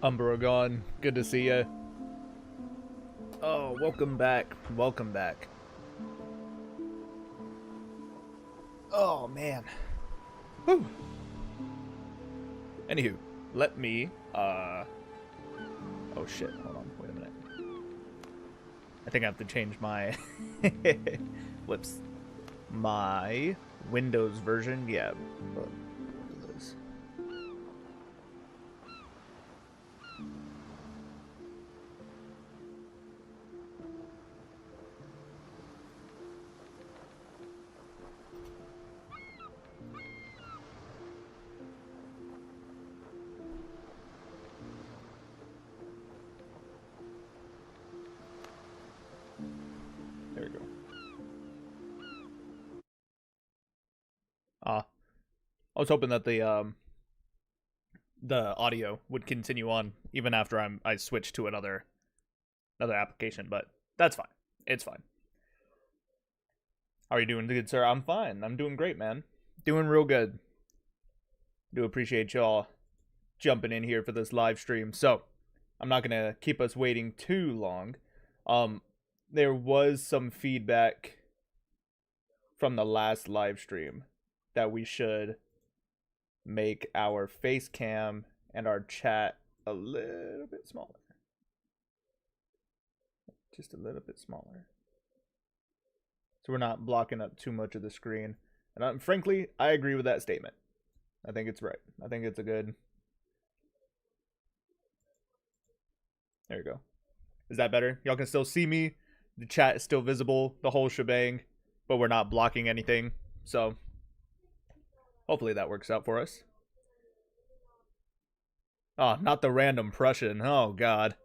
Umberagon, good to see you. Oh, welcome back. Welcome back. Oh, man. Whew. Anywho, let me, oh shit, hold on, wait a minute. I think I have to change my, whoops, my Windows version, yeah. There we go. I was hoping that the audio would continue on even after I switch to another application, but that's fine. It's fine. How are you doing, good sir? I'm fine. I'm doing great, man. Doing real good. Do appreciate y'all jumping in here for this live stream. So, I'm not gonna keep us waiting too long. There was some feedback from the last live stream that we should make our face cam and our chat a little bit smaller. Just a little bit smaller. So we're not blocking up too much of the screen. And frankly, I agree with that statement. I think it's right. I think it's a good... There you go. Is that better? Y'all can still see me. The chat is still visible, the whole shebang, but we're not blocking anything. So hopefully that works out for us. Oh, not the random Prussian. Oh, God.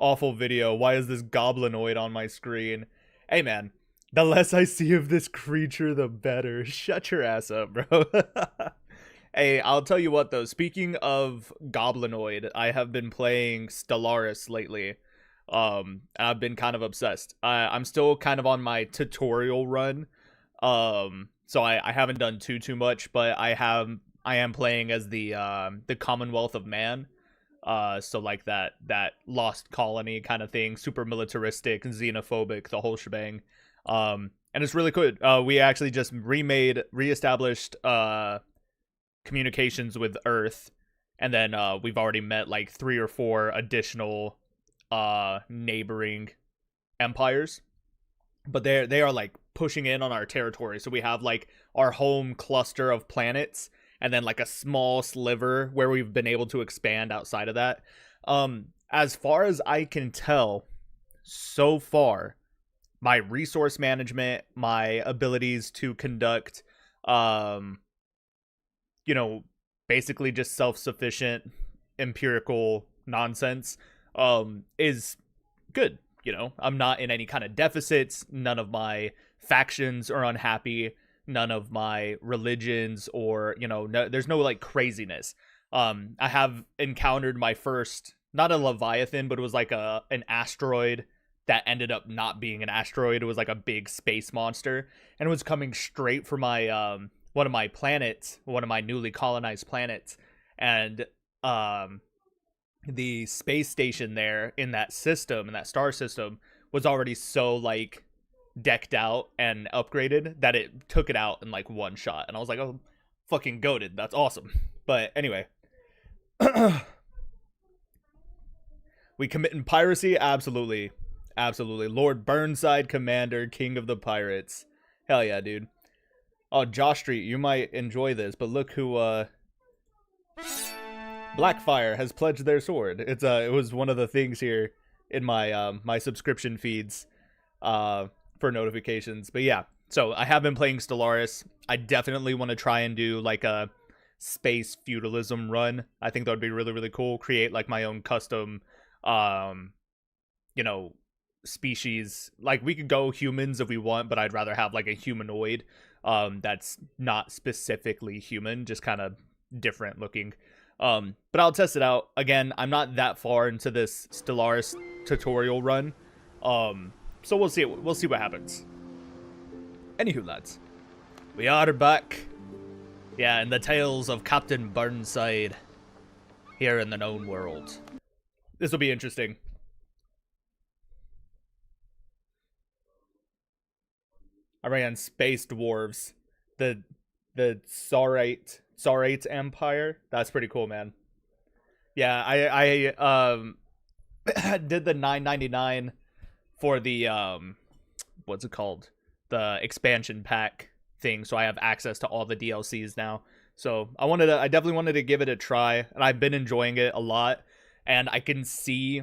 Awful video. Why is this goblinoid on my screen? Hey, man. The less I see of this creature, the better. Shut your ass up, bro. Hey, I'll tell you what, though. Speaking of goblinoid, I have been playing Stellaris lately. I've been kind of obsessed. I'm still kind of on my tutorial run. So I haven't done too much, but I am playing as the Commonwealth of Man. So like that lost colony kind of thing, super militaristic, xenophobic, the whole shebang. And it's really good. We actually just reestablished communications with Earth, and then we've already met like 3 or 4 additional neighboring empires, but they are like pushing in on our territory. So we have like our home cluster of planets, and then like a small sliver where we've been able to expand outside of that. As far as I can tell, so far, my resource management, my abilities to conduct, basically just self-sufficient empirical nonsense, is good. I'm not in any kind of deficits. None of my factions are unhappy. None of my religions or, there's no like craziness. I have encountered my first, not a Leviathan, but it was like an asteroid that ended up not being an asteroid. It was like a big space monster, and it was coming straight for my, one of my planets, one of my newly colonized planets. And, the space station there in that system, in that star system, was already so like decked out and upgraded that it took it out in like one shot. And I was like, oh, fucking goated. That's awesome. But anyway, we committing piracy? Absolutely. Absolutely. Lord Burnside, Commander, King of the Pirates. Hell yeah, dude. Oh, Josh Street, you might enjoy this, but look who, Blackfire has pledged their sword. It was one of the things here in my my subscription feeds for notifications. But yeah, so I have been playing Stellaris. I definitely want to try and do like a space feudalism run. I think that would be really, really cool. Create like my own custom species. Like we could go humans if we want, but I'd rather have like a humanoid that's not specifically human, just kind of different looking. But I'll test it out. Again, I'm not that far into this Stellaris tutorial run. So we'll see what happens. Anywho, lads, we are back. Yeah, in the tales of Captain Burnside here in the known world. This will be interesting. I ran Space Dwarves, the Saurite Empire. That's pretty cool, man. Yeah, I did the 9.99 for the what's it called? The expansion pack thing, so I have access to all the DLCs now. So I definitely wanted to give it a try, and I've been enjoying it a lot, and I can see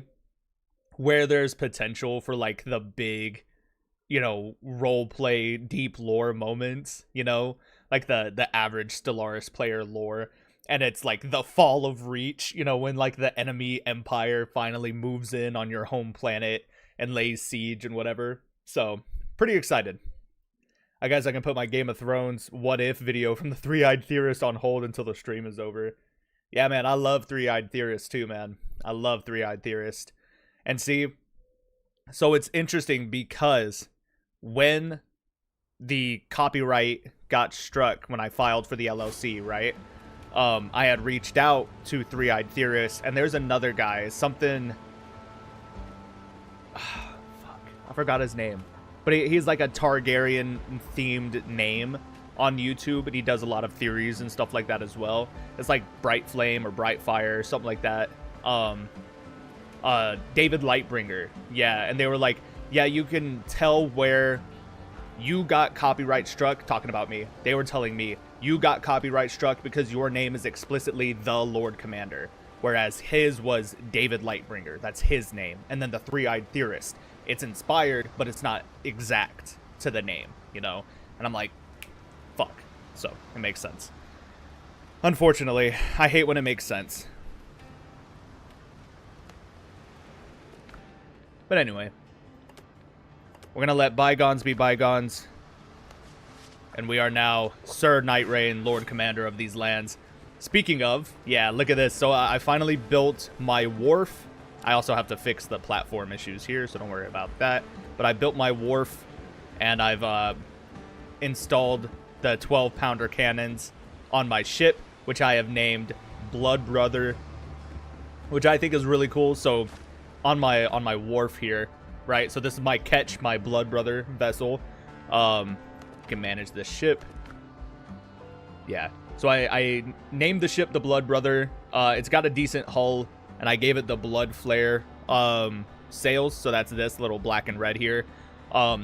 where there's potential for like the big, you know, role play deep lore moments, you know, like the average Stellaris player lore. And it's like the fall of Reach, you know, when like the enemy empire finally moves in on your home planet and lays siege and whatever. So pretty excited. I guess I can put my Game of Thrones what if video from the Three-Eyed Theorist on hold until the stream is over. Yeah, man, I love Three-Eyed Theorist too, man. I love Three-Eyed Theorist. And see, so it's interesting because when the copyright got struck when I filed for the LLC, right? I had reached out to Three-Eyed Theorist, and there's another guy, something... fuck, I forgot his name. But he's like a Targaryen-themed name on YouTube, and he does a lot of theories and stuff like that as well. It's like Bright Flame or Bright Fire, something like that. David Lightbringer. Yeah, and they were like, yeah, you can tell where you got copyright struck, talking about me. They were telling me, you got copyright struck because your name is explicitly the Lord Commander, whereas his was David Lightbringer. That's his name. And then the Three-Eyed Theorist, it's inspired, but it's not exact to the name, you know? And I'm like, fuck. So, it makes sense. Unfortunately, I hate when it makes sense. But anyway, we're going to let bygones be bygones. And we are now Sir Night Rain, Lord Commander of these lands. Speaking of, yeah, look at this. So I finally built my wharf. I also have to fix the platform issues here, so don't worry about that. But I built my wharf, and I've installed the 12-pounder cannons on my ship, which I have named Blood Brother, which I think is really cool. So on my wharf here, right? So this is my ketch, my Blood Brother vessel. Can manage this ship. Yeah, so I named the ship the Blood Brother. It's got a decent hull, and I gave it the Blood Flare sails. So that's this little black and red here.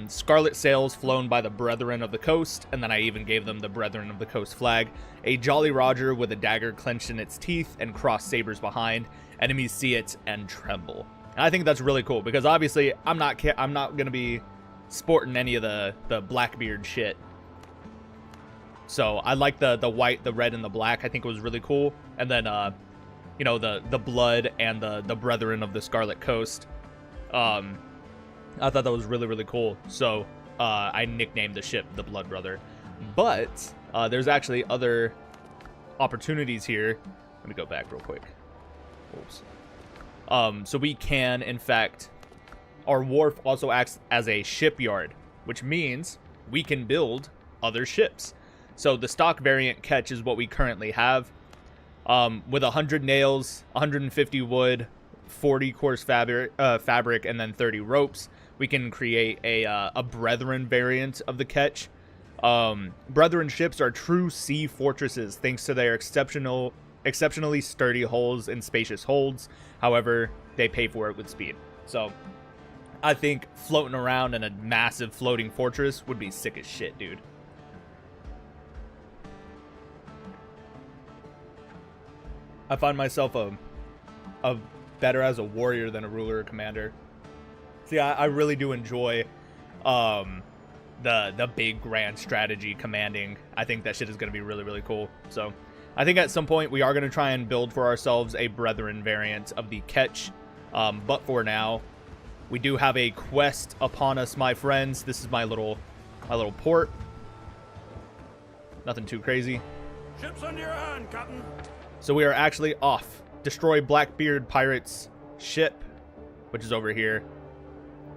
Scarlet sails flown by the Brethren of the Coast, and then I even gave them the Brethren of the Coast flag. A Jolly Roger with a dagger clenched in its teeth and crossed sabers behind. Enemies see it and tremble. And I think that's really cool because obviously I'm not gonna be sporting any of the Blackbeard shit. So I like the white, the red, and the black. I think it was really cool. And then you know, the blood and the Brethren of the Scarlet Coast. I thought that was really, really cool. So I nicknamed the ship the Blood Brother. But there's actually other opportunities here. Let me go back real quick. Oops. So we can, in fact, our wharf also acts as a shipyard, which means we can build other ships. So the stock variant ketch is what we currently have. With 100 nails, 150 wood, 40 coarse fabric, and then 30 ropes, we can create a Brethren variant of the ketch. Brethren ships are true sea fortresses thanks to their exceptionally sturdy hulls and spacious holds. However, they pay for it with speed. So I think floating around in a massive floating fortress would be sick as shit, dude. I find myself a better as a warrior than a ruler or commander. See, I really do enjoy the big grand strategy commanding. I think that shit is going to be really, really cool. So I think at some point we are going to try and build for ourselves a Brethren variant of the ketch. But for now, we do have a quest upon us, my friends. This is my little port. Nothing too crazy. Ships under your hand, Captain. So we are actually off. Destroy Blackbeard Pirate's ship, which is over here.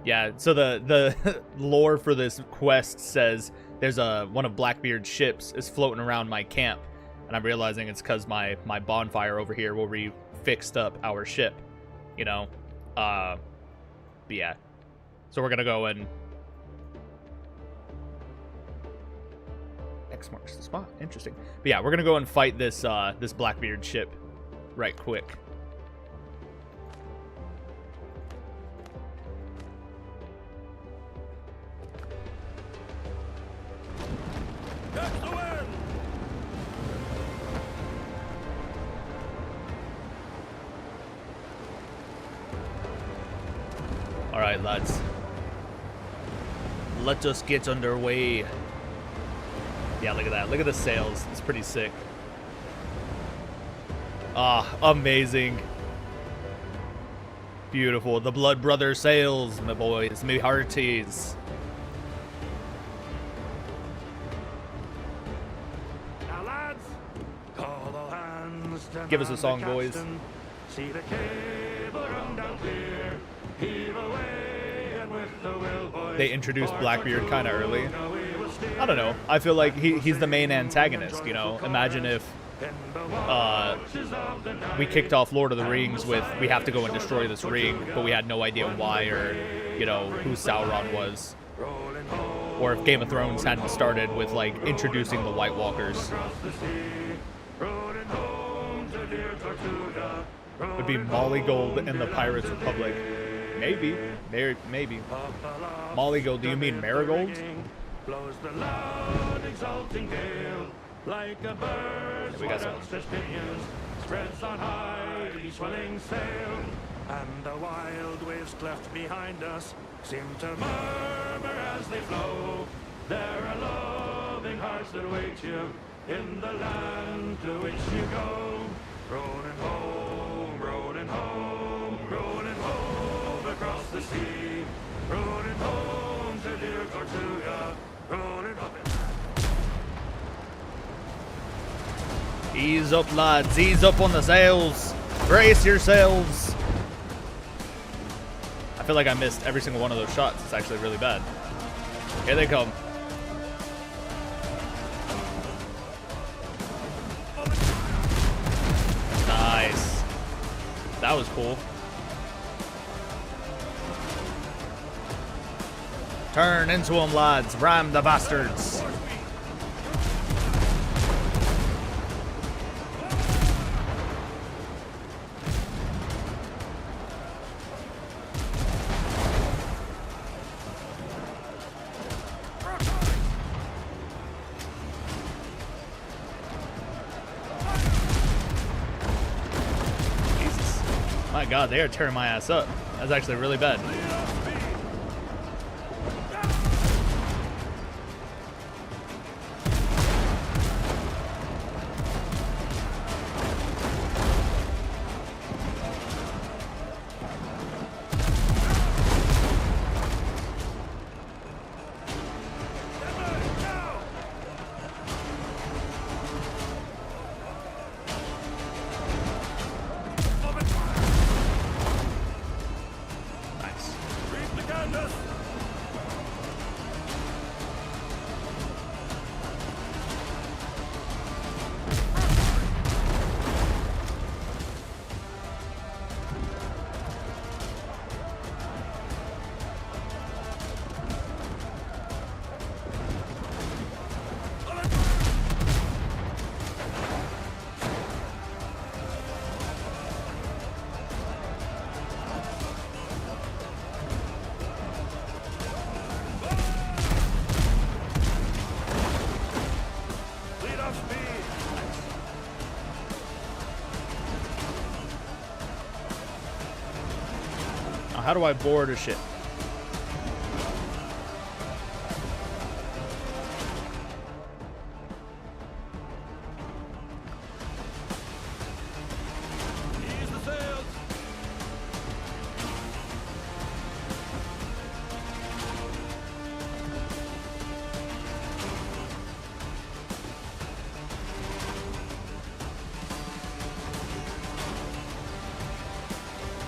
Yeah, so the lore for this quest says there's one of Blackbeard's ships is floating around my camp. And I'm realizing it's because my bonfire over here where we fixed up our ship. you know. But yeah. So we're gonna go and X marks the spot. Interesting. But yeah, we're gonna go and fight this this Blackbeard ship right quick. Catch the wind! All right, lads. Let us get underway. Yeah, look at that. Look at the sails. It's pretty sick. Ah, amazing. Beautiful. The Blood Brother sails, my boys, my hearties. Now, lads, call all hands to Give us a man song, the boys. capstan. See the cable run down clear. Heave away, and with the will, boys, They introduced for Blackbeard kind of early. Fortuna we will steer. I don't know. I feel like he's the main antagonist, you know. Imagine if In the watches of the night, we kicked off Lord of the Rings with we have to go and destroy this ring, but we had no idea why or, you know, who Sauron was. rolling home Or if Game of Thrones hadn't started with, like, introducing the White Walkers. across the sea. Rolling home to dear Tortuga. Would be Molly Gold and the Pirates Republic. Maybe. Maybe. Molly Gold, do you mean Marigold? Blows the loud exulting gale like a bird Yeah, we got some. outstretched pinions spreads on high the swelling sail, and the wild waves cleft behind us seem to murmur as they flow. There are loving hearts that wait you in the land to which you go. Rolling home, rolling home, rolling home across the sea. Rolling home to dear Tortuga. Rolling home. Ease up, lads. Ease up on the sails. Brace yourselves. I feel like I missed every single one of those shots. It's actually really bad. Here they come. Nice. That was cool. Turn into them, lads. Ram the bastards. Jesus. My God, they are tearing my ass up. That's actually really bad. Nice. Reef the canvas. Lead off speed. Now, how do I board a ship? Ease the sails.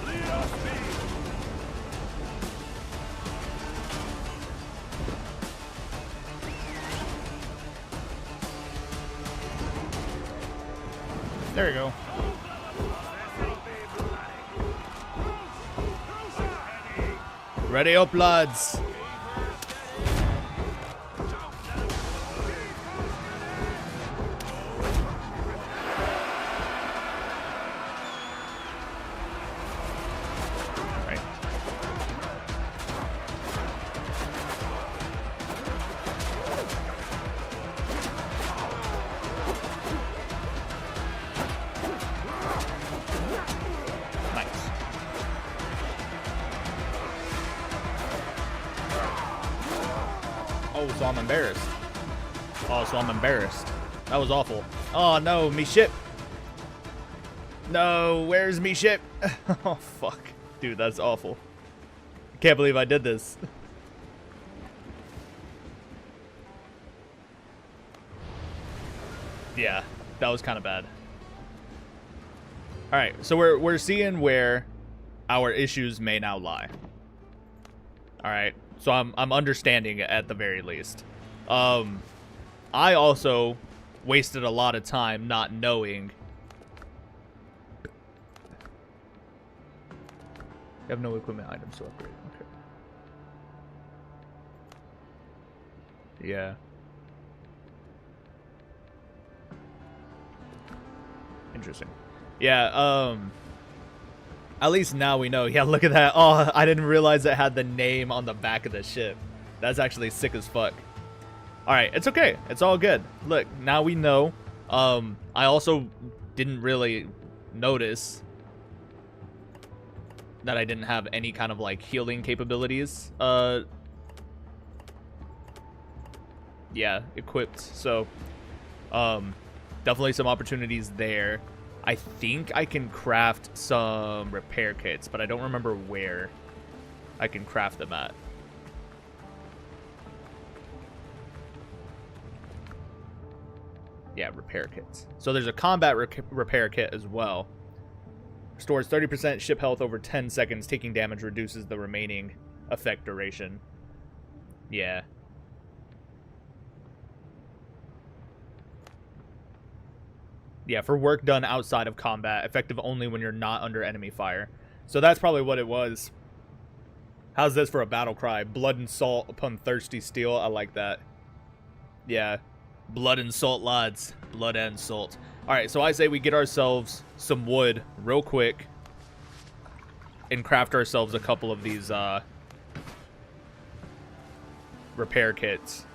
Lead off speed. There you go. Ready up, lads. Right. Nice. Oh, so I'm embarrassed. Oh, so I'm embarrassed. That was awful. Oh, no, me ship. No, where's me ship? Oh, fuck. Dude, that's awful. Can't believe I did this. Yeah, that was kind of bad. All right, so we're seeing where our issues may now lie. All right, so I'm understanding it at the very least. I also wasted a lot of time not knowing. You have no equipment items to upgrade. Okay. Yeah. Interesting. Yeah, at least now we know. Yeah, look at that. Oh, I didn't realize it had the name on the back of the ship. That's actually sick as fuck. Alright, it's okay. It's all good. Look, now we know. I also didn't really notice that I didn't have any kind of, like, healing capabilities. Yeah, equipped. So, definitely some opportunities there. I think I can craft some repair kits, but I don't remember where I can craft them at. Yeah, repair kits. So there's a combat repair kit as well. Restores 30% ship health over 10 seconds. Taking damage reduces the remaining effect duration. Yeah. Yeah, for work done outside of combat, effective only when you're not under enemy fire. So that's probably what it was. How's this for a battle cry? Blood and salt upon thirsty steel. I like that. Yeah. Blood and salt, lads. Blood and salt. Alright, so I say we get ourselves some wood real quick and craft ourselves a couple of these repair kits.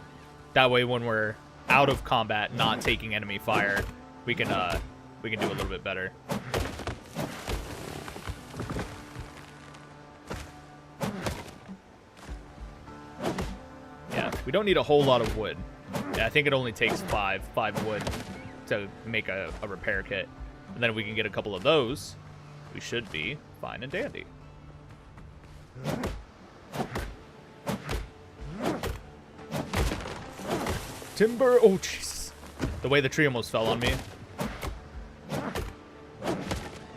That way when we're out of combat, not taking enemy fire, we can do a little bit better. Yeah, we don't need a whole lot of wood. Yeah, I think it only takes five wood to make a repair kit. And then if we can get a couple of those, we should be fine and dandy. Timber. Oh, jeez. The way the tree almost fell on me.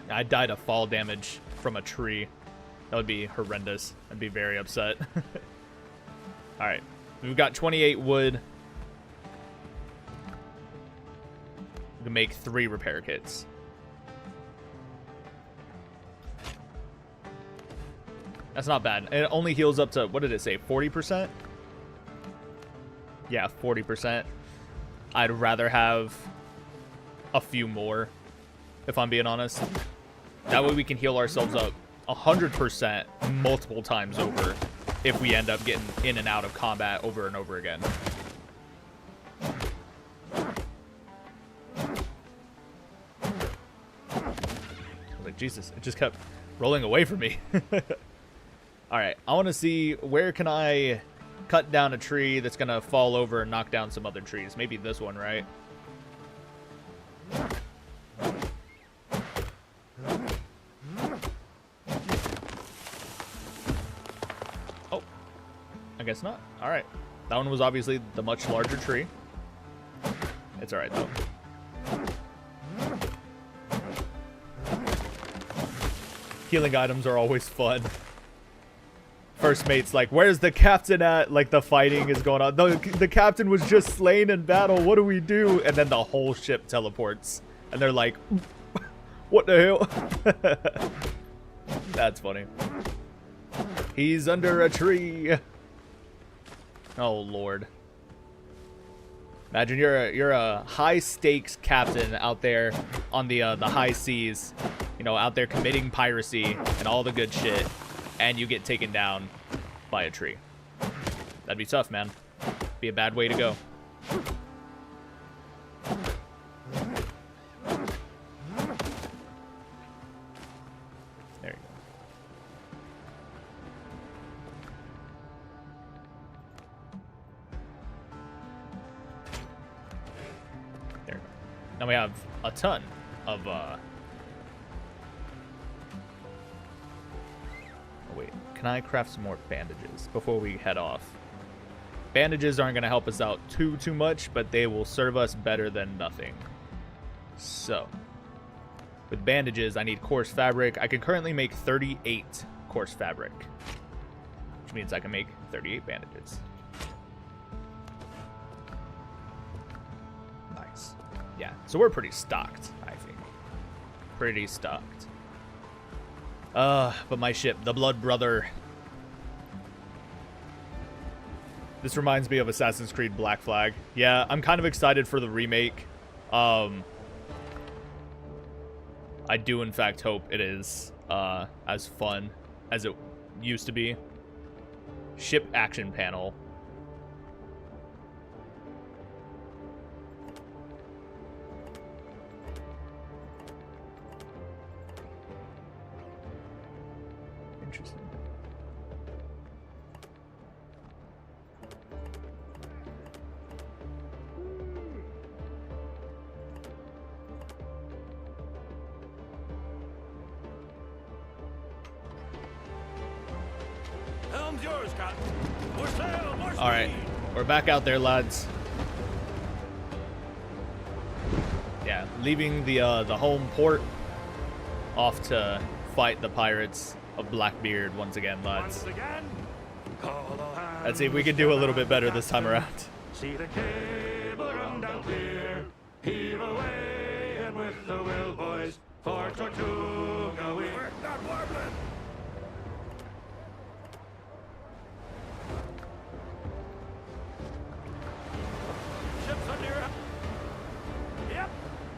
I died of fall damage from a tree. That would be horrendous. I'd be very upset. Alright. We've got 28 wood. We can make 3 repair kits. That's not bad. It only heals up to, what did it say, 40%? Yeah, 40%. I'd rather have a few more, if I'm being honest. That way we can heal ourselves up 100% multiple times over if we end up getting in and out of combat over and over again. I was like, Jesus, it just kept rolling away from me. Alright, I want to see where can I cut down a tree that's going to fall over and knock down some other trees. Maybe this one, right? Oh, I guess not. Alright. That one was obviously the much larger tree. It's alright, though. Healing items are always fun. First mate's like, where's the captain at? Like, the fighting is going on. The captain was just slain in battle. What do we do? And then the whole ship teleports. And they're like, what the hell? That's funny. He's under a tree. Oh Lord. Imagine you're a high stakes captain out there on the high seas, you know, out there committing piracy and all the good shit, and you get taken down by a tree. That'd be tough, man. Be a bad way to go. There you go. There you go. Now we have a ton of oh wait, can I craft some more bandages before we head off? Bandages aren't going to help us out too much, but they will serve us better than nothing. So, with bandages, I need coarse fabric. I can currently make 38 coarse fabric, which means I can make 38 bandages. Nice. Yeah, so we're pretty stocked, I think. Pretty stocked. But my ship, the Blood Brother. This reminds me of Assassin's Creed Black Flag. Yeah, I'm kind of excited for the remake. I do, in fact, hope it is as fun as it used to be. Ship action panel. Interesting. Helm's yours, Captain. More sail, more speed. All right, we're back out there, lads. Yeah, leaving the home port, off to fight the pirates of Blackbeard once again, lads. Once again, call all hands. Let's see if we can do a little bit better this time around. See the cable run down clear. Heave away and with the will, boys, for Tortuga we work that warbling. Ships under. Yep.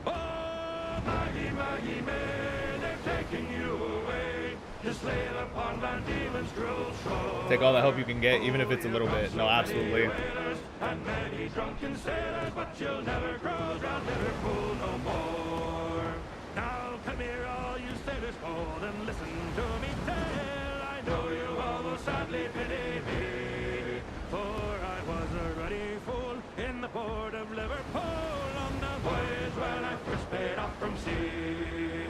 Oh, Maggie, Maggie, May, they're taking you away. To slay the pond and demons cruel shore. Take all the help you can get, even if it's a little bit. No, absolutely. And many drunken sailors, but you'll never cruise round Liverpool no more. Now come here, all you sailors bold, and listen to me tell. I know you all will sadly pity me, for I was a ruddy fool in the port of Liverpool on the voyage when I first paid off from sea.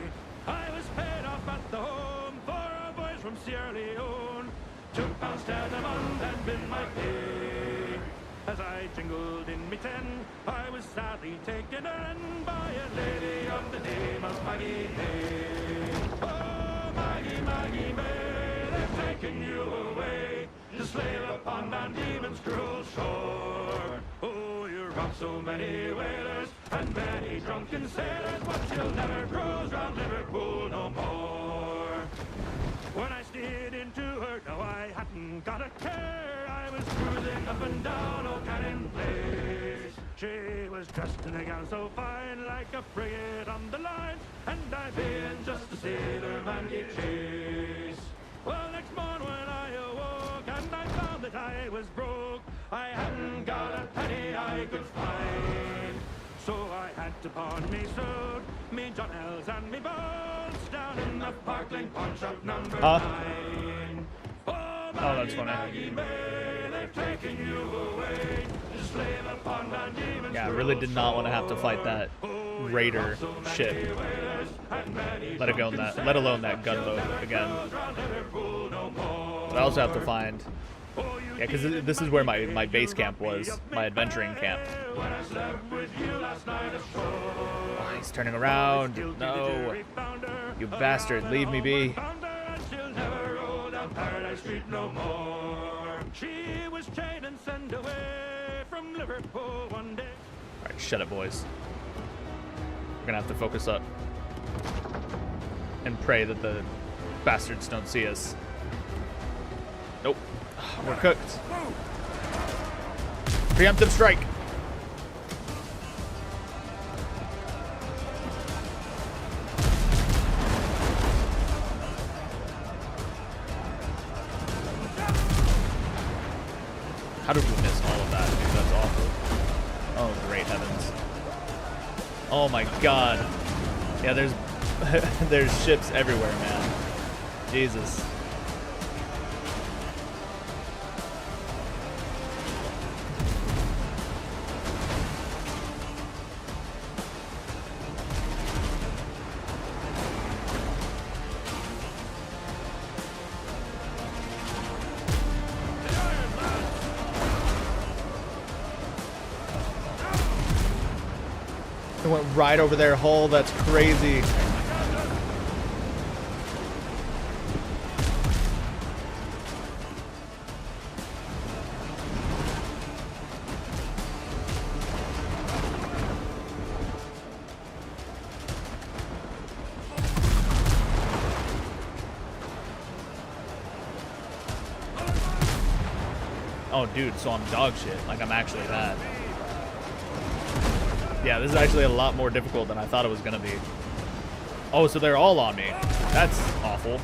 I was paid off at the home for a voyage from Sierra Leone. £2 10 a month had been my pay. As I jingled in me 10, I was sadly taken in by a lady of the name of Maggie May. Oh, Maggie, Maggie May, they've taken you away to slay the pond and demon's cruel shore. Oh, you robbed so many whalers and many drunken sailors, but you'll never cruise round Liverpool no more. When I steered into her, no, I hadn't got a care. I was cruising up and down O'Cannon Place. She was dressed in a gown so fine, like a frigate on the line, and I being just a sailor man gave chase. Well, next morning when I awoke and I found that I was broke, I hadn't got a penny I could find. So I had to pawn me sword, me Johnells and me balls down in the Parkland pawn shop number 9. Oh, that's funny. Maggie May, they've taken you away to slay the pond and demons. Yeah, I really did not want to have to fight that raider ship. Let alone that gunboat again. But I also have to find. Yeah, because this is where my base camp was, my adventuring camp. Oh, he's turning around. No. You bastard, leave me be. She was chained and sent away from Liverpool one day. Alright, shut it, boys. We're gonna have to focus up and pray that the bastards don't see us. Nope. We're cooked. Preemptive strike. How did we miss all of that, dude? That's awful. Oh, great heavens. Oh my god. Yeah, there's ships everywhere, man. Jesus. It went right over their hull. That's crazy. Oh, dude, so I'm dog shit. Like, I'm actually bad. Yeah, this is actually a lot more difficult than I thought it was gonna be. Oh, so they're all on me. That's awful.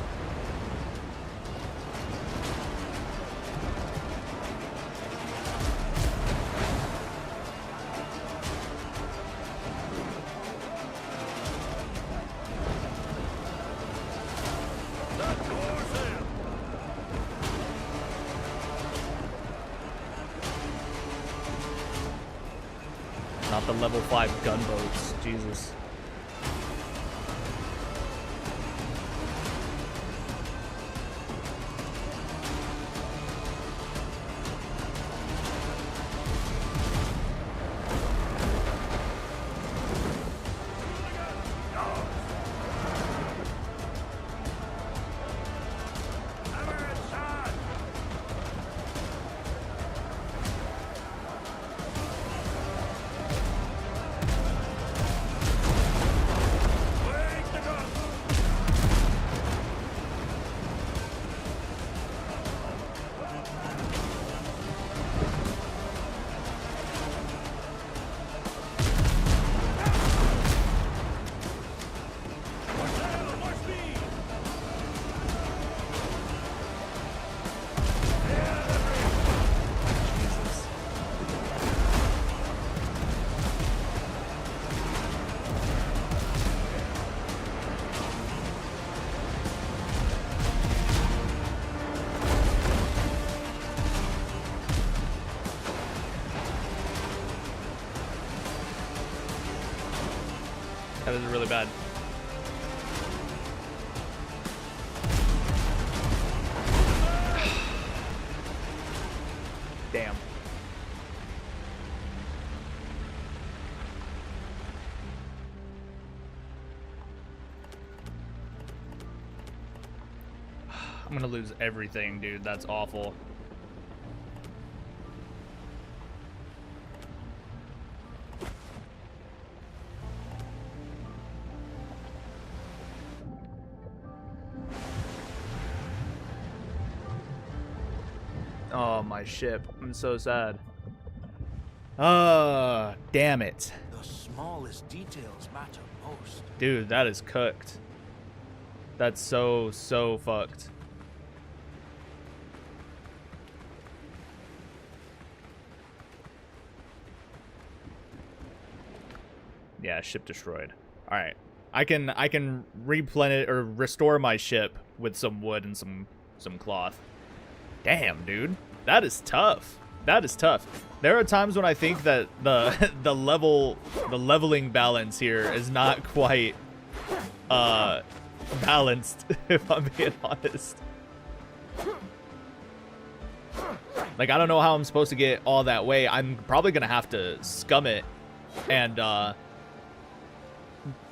Not the level 5 gunboats. Jesus. That is really bad. Damn. I'm gonna lose everything, dude. That's awful. Oh, my ship. I'm so sad. Damn it. The smallest details matter most. Dude, that is cooked. That's so fucked. Yeah, ship destroyed. All right. I can replenish or restore my ship with some wood and some cloth. Damn, dude. That is tough. That is tough. There are times when I think that the leveling balance here is not quite balanced, if I'm being honest. Like, I don't know how I'm supposed to get all that way. I'm probably gonna have to scum it and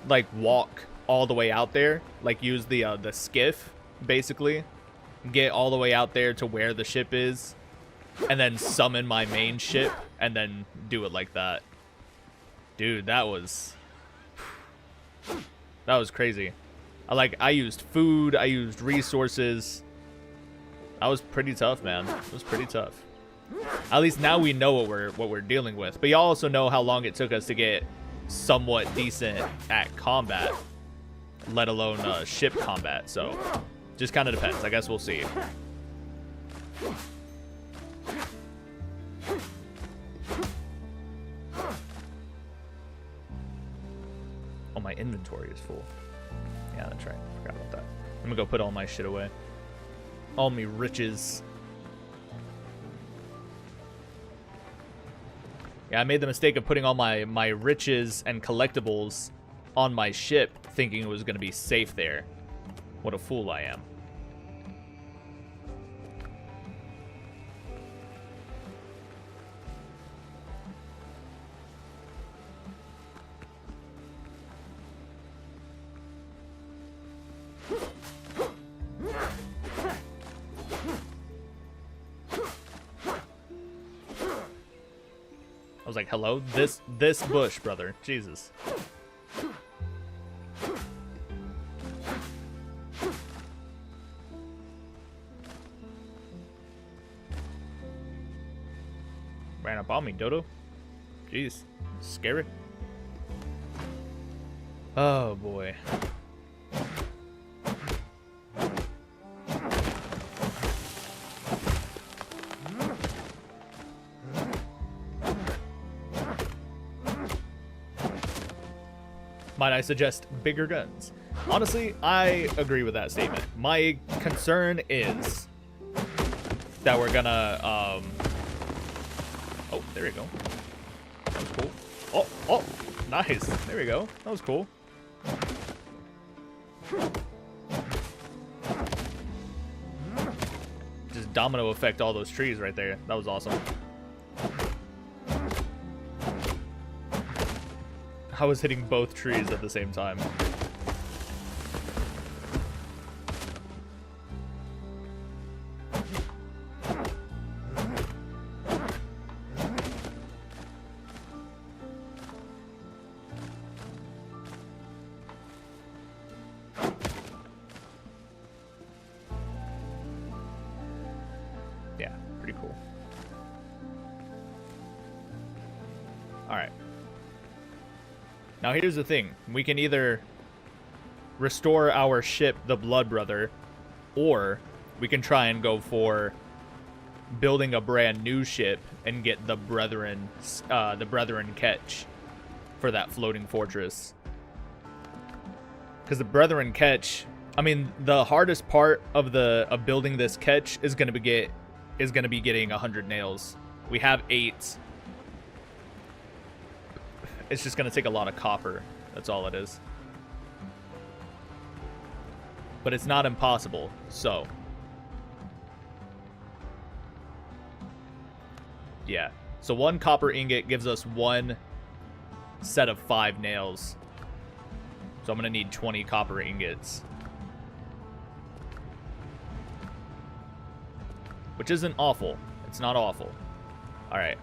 like walk all the way out there, like use the skiff basically, get all the way out there to where the ship is, and then summon my main ship and then do it like that. Dude, that was crazy. I used food, I used resources, That was pretty tough, man. It was pretty tough. At least now we know what we're dealing with. But y'all also know how long it took us to get somewhat decent at combat, let alone ship combat. So just kind of depends. I guess we'll see. Oh, my inventory is full. Yeah, that's right. Forgot about that. I'm gonna go put all my shit away. All me riches. Yeah, I made the mistake of putting all my riches and collectibles on my ship, thinking it was gonna be safe there. What a fool I am. I was like, hello? This bush, brother. Jesus. Ran up on me, Dodo. Jeez. Scary. Oh, boy. Might I suggest bigger guns? Honestly, I agree with that statement. My concern is that we're gonna, oh, there we go. That was cool. Oh, nice. There we go. That was cool. Just domino effect all those trees right there. That was awesome. I was hitting both trees at the same time. Yeah, pretty cool. All right. Now here's the thing, we can either restore our ship, the Blood Brother, or we can try and go for building a brand new ship and get the Brethren Ketch for that floating fortress. Because the Brethren Ketch, I mean, the hardest part of building this ketch is gonna be getting 100 nails. We have 8. It's just going to take a lot of copper. That's all it is. But it's not impossible, so. Yeah. So 1 copper ingot gives us 1 set of 5 nails. So I'm going to need 20 copper ingots. Which isn't awful. It's not awful. Alright,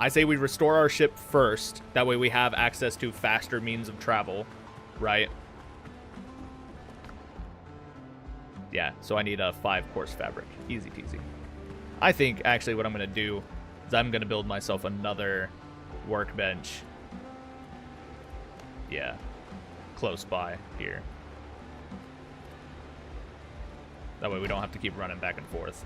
I say we restore our ship first. That way we have access to faster means of travel, right? Yeah, so I need a 5 course fabric. Easy peasy. I think actually what I'm going to do is I'm going to build myself another workbench. Yeah, close by here. That way we don't have to keep running back and forth.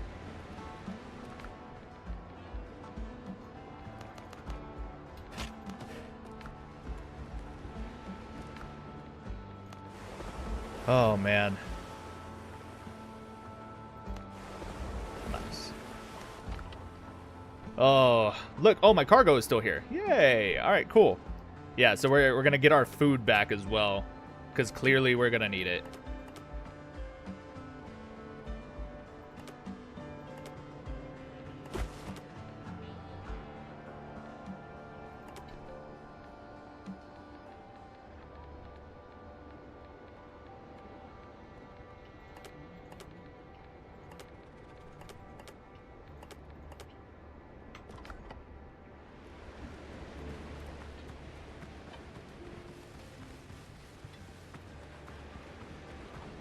Oh, man. Nice. Oh, look. Oh, my cargo is still here. Yay. All right, cool. Yeah, so we're going to get our food back as well, because clearly we're going to need it.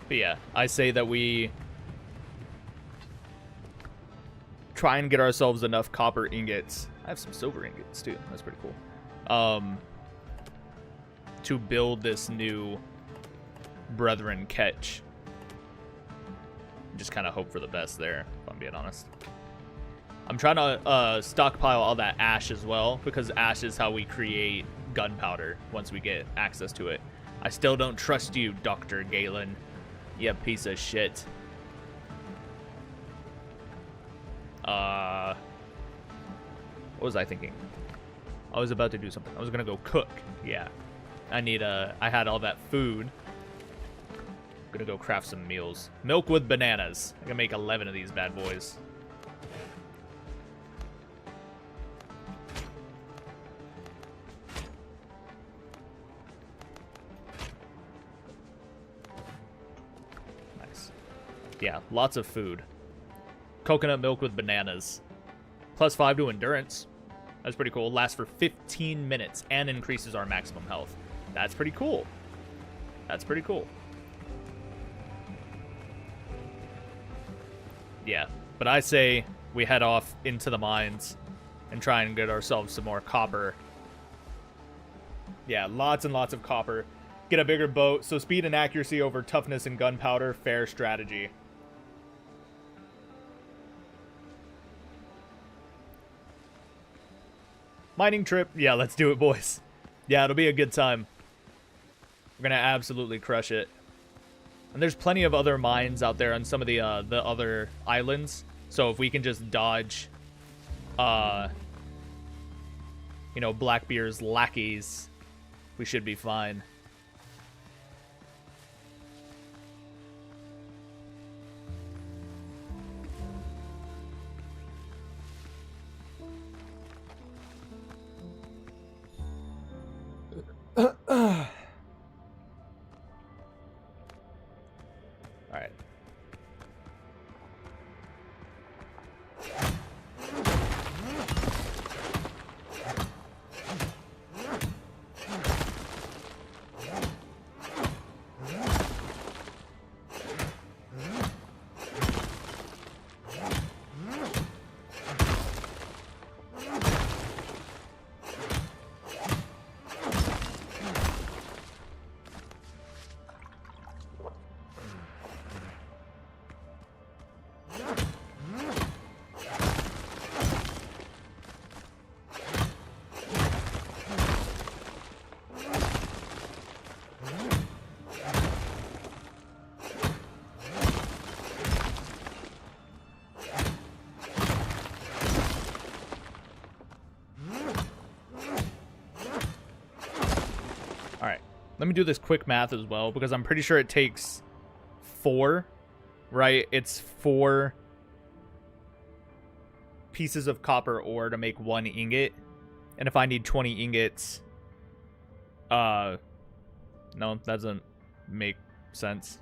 But yeah, I say that we try and get ourselves enough copper ingots. I have some silver ingots too. That's pretty cool. To build this new Brethren catch. Just kind of hope for the best there, if I'm being honest. I'm trying to stockpile all that ash as well, because ash is how we create gunpowder once we get access to it. I still don't trust you, Dr. Galen. You piece of shit. What was I thinking? I was about to do something. I was gonna go cook. Yeah. I had all that food. I'm gonna go craft some meals. Milk with bananas. I can make 11 of these bad boys. Nice. Yeah, lots of food. Coconut milk with bananas. +5 to endurance. That's pretty cool. Lasts for 15 minutes and increases our maximum health. That's pretty cool. That's pretty cool. Yeah, but I say we head off into the mines and try and get ourselves some more copper. Yeah, lots and lots of copper. Get a bigger boat. So speed and accuracy over toughness and gunpowder. Fair strategy. Mining trip. Yeah, let's do it, boys. Yeah, it'll be a good time. We're gonna absolutely crush it. And there's plenty of other mines out there on some of the other islands. So if we can just dodge, you know, Blackbeard's lackeys, we should be fine. Alright. Let me do this quick math as well, because I'm pretty sure it takes 4, right? It's 4 pieces of copper ore to make 1 ingot. And if I need 20 ingots, no, that doesn't make sense.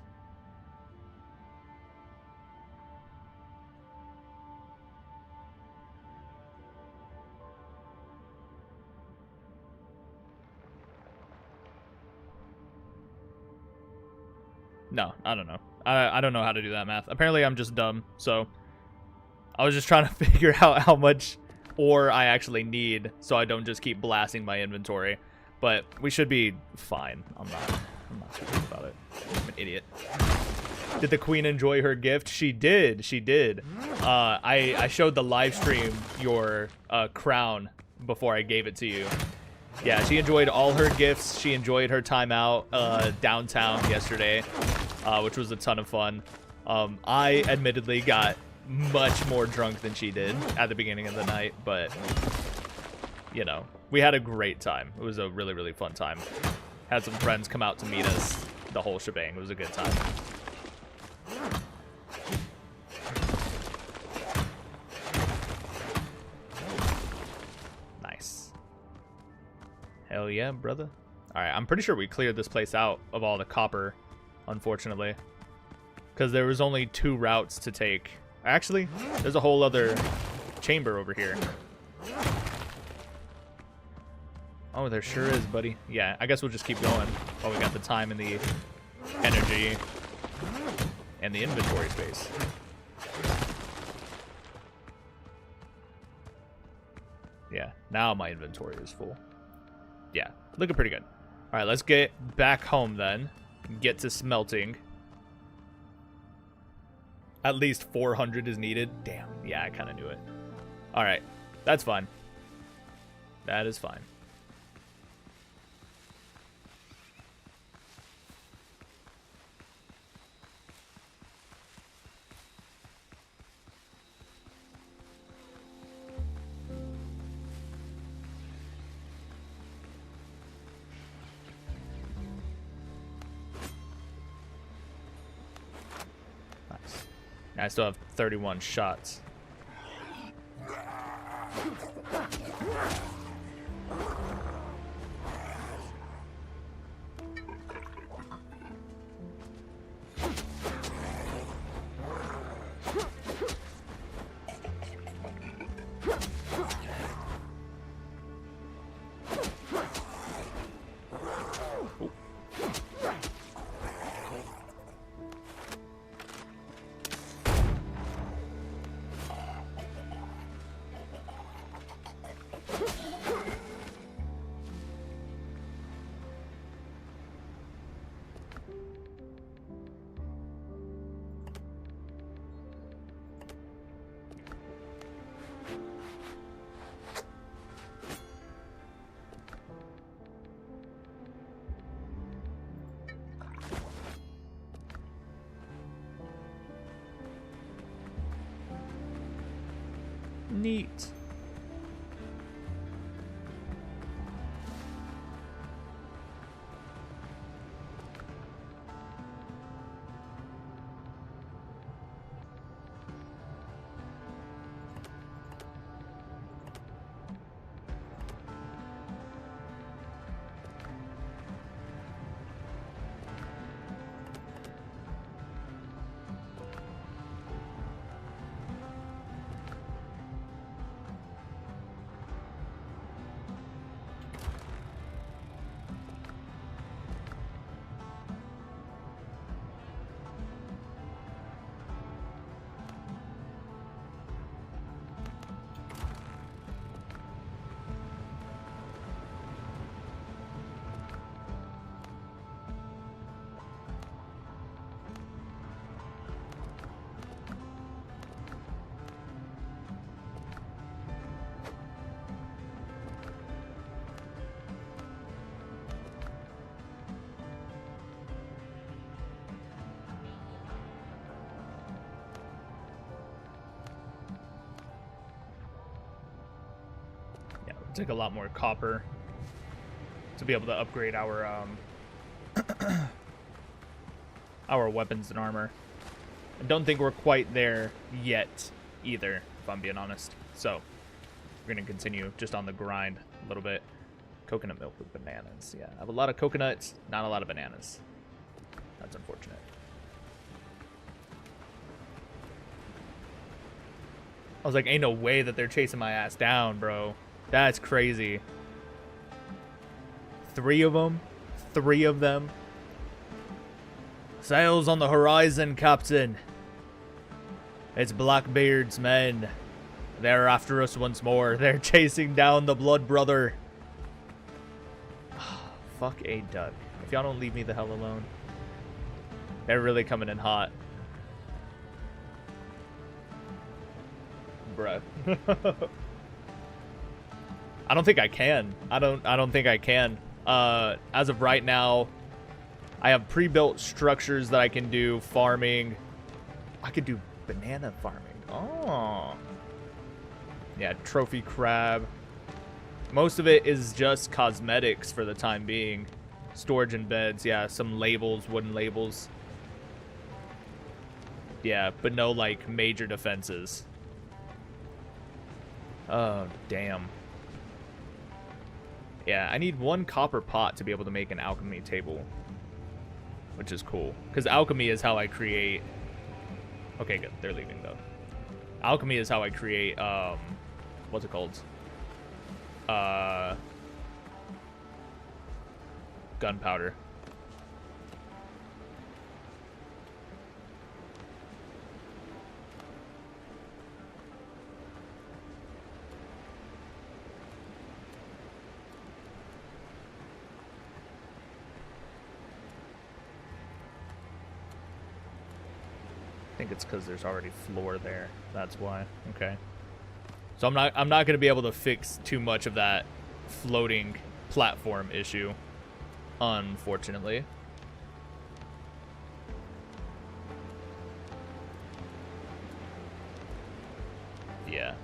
No, I don't know. I don't know how to do that math. Apparently, I'm just dumb. So, I was just trying to figure out how much ore I actually need, so I don't just keep blasting my inventory. But we should be fine. I'm not too worried about it. I'm an idiot. Did the queen enjoy her gift? She did. She did. I showed the live stream your crown before I gave it to you. Yeah, she enjoyed all her gifts. She enjoyed her time out downtown yesterday, which was a ton of fun. I admittedly got much more drunk than she did at the beginning of the night, but, you know, we had a great time. It was a really, really fun time. Had some friends come out to meet us, the whole shebang. It was a good time. Hell yeah, brother. Alright, I'm pretty sure we cleared this place out of all the copper, unfortunately. Because there was only 2 routes to take. Actually, there's a whole other chamber over here. Oh, there sure is, buddy. Yeah, I guess we'll just keep going while we got the time and the energy and the inventory space. Now my inventory is full. Yeah, looking pretty good. All right, let's get back home then. Get to smelting. At least 400 is needed. Damn, yeah, I kind of knew it. All right, that's fine. That is fine. Nice. I still have 31 shots. Neat. Take a lot more copper to be able to upgrade our our weapons and armor. I don't think we're quite there yet either, if I'm being honest. So we're gonna continue just on the grind a little bit. Coconut milk with bananas. Yeah, I have a lot of coconuts, not a lot of bananas. That's unfortunate. I was like, ain't no way that they're chasing my ass down, bro. That's crazy. 3 of them? 3 of them? Sails on the horizon, Captain. It's Blackbeard's men. They're after us once more. They're chasing down the blood brother. Fuck a duck. If y'all don't leave me the hell alone. They're really coming in hot. Bruh. I don't think I can. I don't think I can. As of right now, I have pre-built structures that I can do farming. I could do banana farming. Oh. Yeah, trophy crab. Most of it is just cosmetics for the time being. Storage and beds. Yeah, some labels, wooden labels. Yeah, but no like major defenses. Oh, damn. Yeah, I need 1 copper pot to be able to make an alchemy table, which is cool, because alchemy is how I create... Okay, good. They're leaving, though. Alchemy is how I create, what's it called? Gunpowder. think it's because there's already floor there. That's why. Okay. So I'm not going to be able to fix too much of that floating platform issue, unfortunately. Yeah.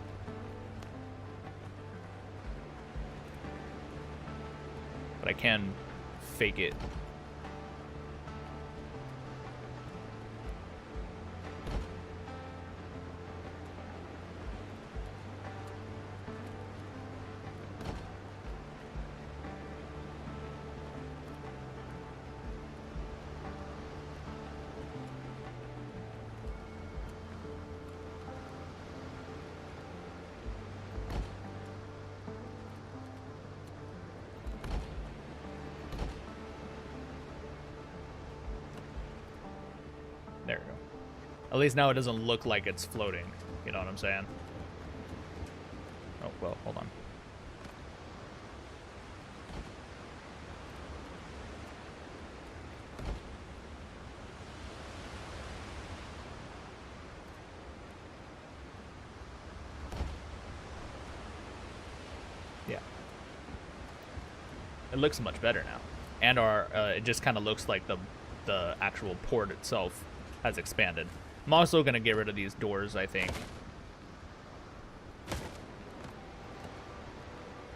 But I can fake it. There we go. At least now it doesn't look like it's floating. You know what I'm saying? Oh, well, hold on. Yeah. It looks much better now. And it just kind of looks like the actual port itself has expanded. I'm also going to get rid of these doors, I think.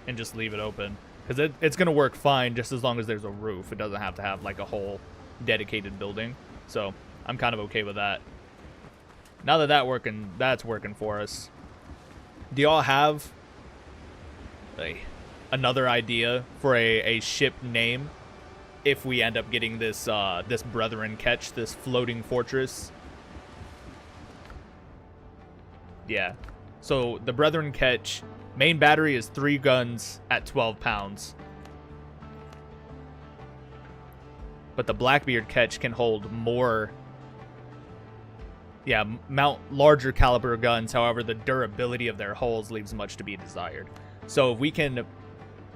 And just leave it open. Because it's going to work fine just as long as there's a roof. It doesn't have to have like a whole dedicated building. So I'm kind of okay with that. Now that that's working for us. Do y'all have another idea for a ship name? If we end up getting this this Brethren Ketch, this floating fortress. Yeah. So the Brethren Ketch, main battery is 3 guns at 12 pounds. But the Blackbeard Ketch can hold more, mount larger caliber guns. However, the durability of their hulls leaves much to be desired. So if we can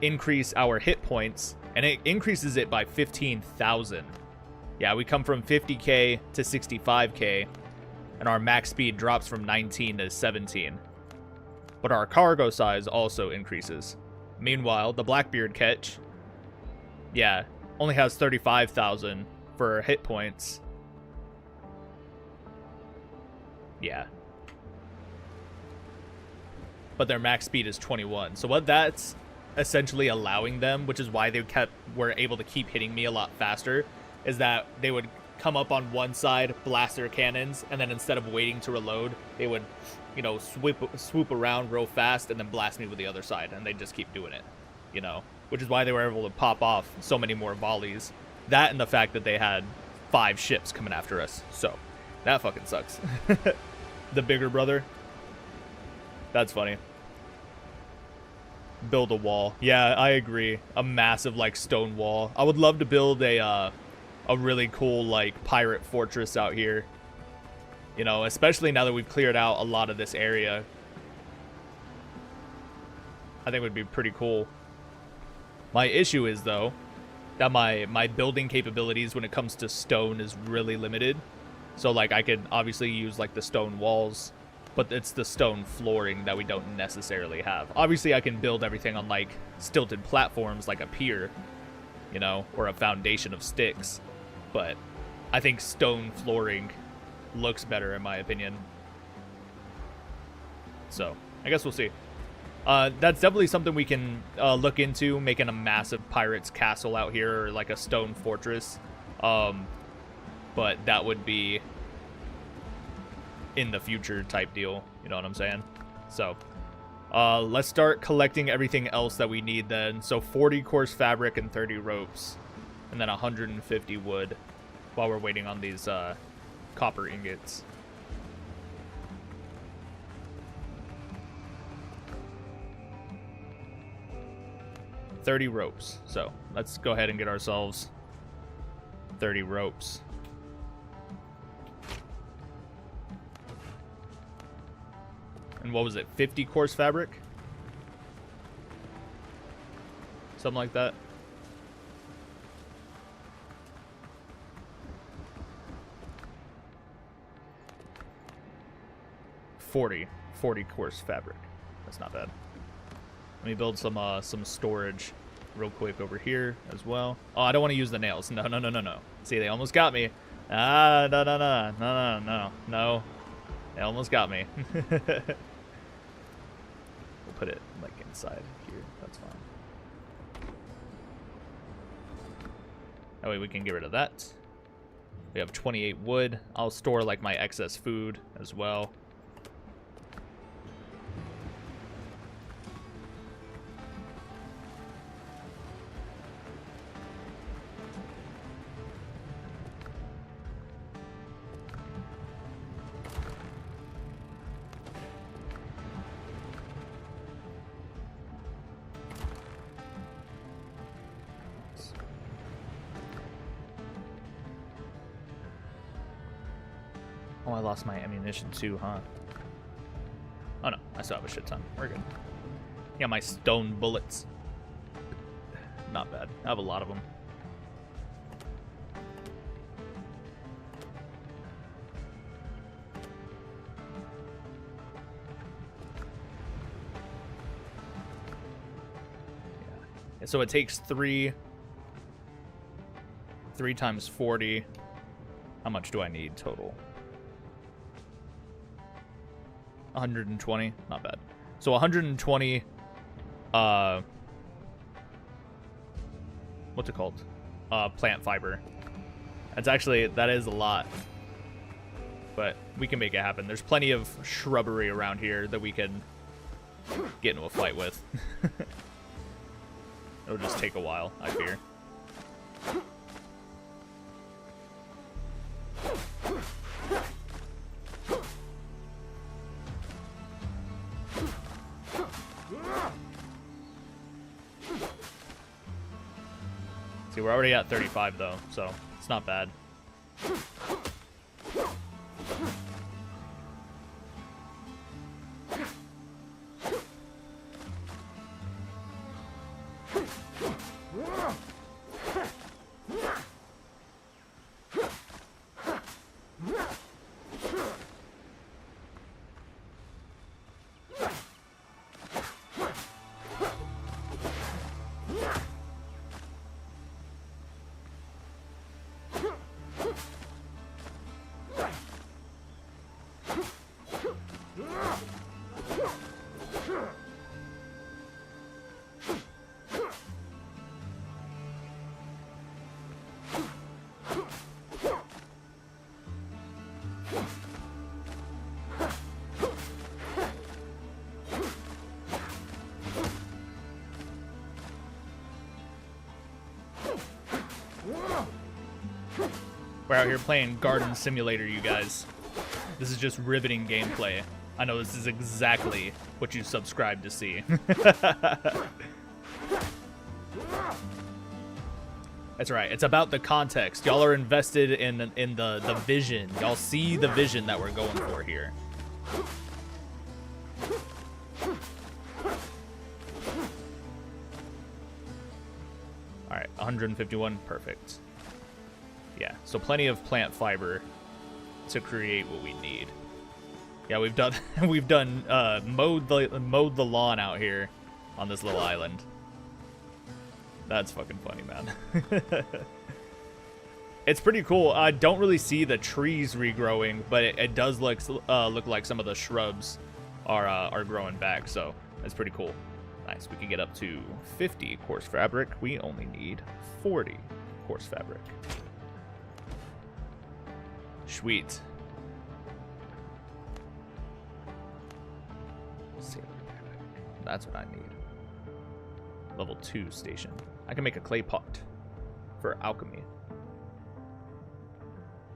increase our hit points, and it increases it by 15,000. Yeah, we come from 50k to 65k, and our max speed drops from 19 to 17. But our cargo size also increases. Meanwhile, the Blackbeard Ketch, only has 35,000 for hit points. Yeah. But their max speed is 21. So what that's essentially allowing them, which is why they were able to keep hitting me a lot faster, is that they would come up on one side, blast their cannons, and then instead of waiting to reload, they would, you know, swoop around real fast and then blast me with the other side, and they just keep doing it, you know, which is why they were able to pop off so many more volleys. That and the fact that they had 5 ships coming after us. So that fucking sucks. The bigger brother. That's funny. Build a wall. Yeah, I agree. A massive like stone wall. I would love to build a really cool like pirate fortress out here. You know, especially now that we've cleared out a lot of this area. I think it would be pretty cool. My issue is though that my building capabilities when it comes to stone is really limited. So like I could obviously use like the stone walls, but it's the stone flooring that we don't necessarily have. Obviously, I can build everything on, like, stilted platforms like a pier, you know, or a foundation of sticks. But I think stone flooring looks better, in my opinion. So, I guess we'll see. That's definitely something we can look into, making a massive pirate's castle out here, or like a stone fortress. But that would be in the future type deal, you know what I'm saying? So let's start collecting everything else that we need then. So 40 coarse fabric and 30 ropes, and then 150 wood while we're waiting on these copper ingots. $30 ropes. So let's go ahead and get ourselves 30 ropes. And what was it, 50 coarse fabric? Something like that. 40 coarse fabric. That's not bad. Let me build some storage real quick over here as well. Oh, I don't want to use the nails. No, no, no, no, no. See, they almost got me. Ah, no, no, no, no, no, no, no. They almost got me. We'll put it like inside here. That's fine. That way we can get rid of that. We have 28 wood. I'll store like my excess food as well. Oh, I lost my ammunition too, huh? Oh no, I still have a shit ton. We're good. Yeah, my stone bullets. Not bad. I have a lot of them. Yeah. So it takes 3 times 40. How much do I need total? 120, not bad. So 120, what's it called? Plant fiber. That is a lot. But we can make it happen. There's plenty of shrubbery around here that we can get into a fight with. It'll just take a while, I fear. See, we're already at 35 though, so it's not bad. We're out here playing Garden Simulator, you guys. This is just riveting gameplay. I know this is exactly what you subscribed to see. That's right. It's about the context. Y'all are invested in the vision. Y'all see the vision that we're going for here. All right, 151, perfect. Yeah, so plenty of plant fiber to create what we need. Yeah, we've done mowed the lawn out here on this little island. That's fucking funny, man. It's pretty cool. I don't really see the trees regrowing, but it does look like some of the shrubs are growing back, so that's pretty cool. Nice. We can get up to 50 coarse fabric. We only need 40 coarse fabric. Sweet. That's what I need. Level 2 station. I can make a clay pot for alchemy. I'm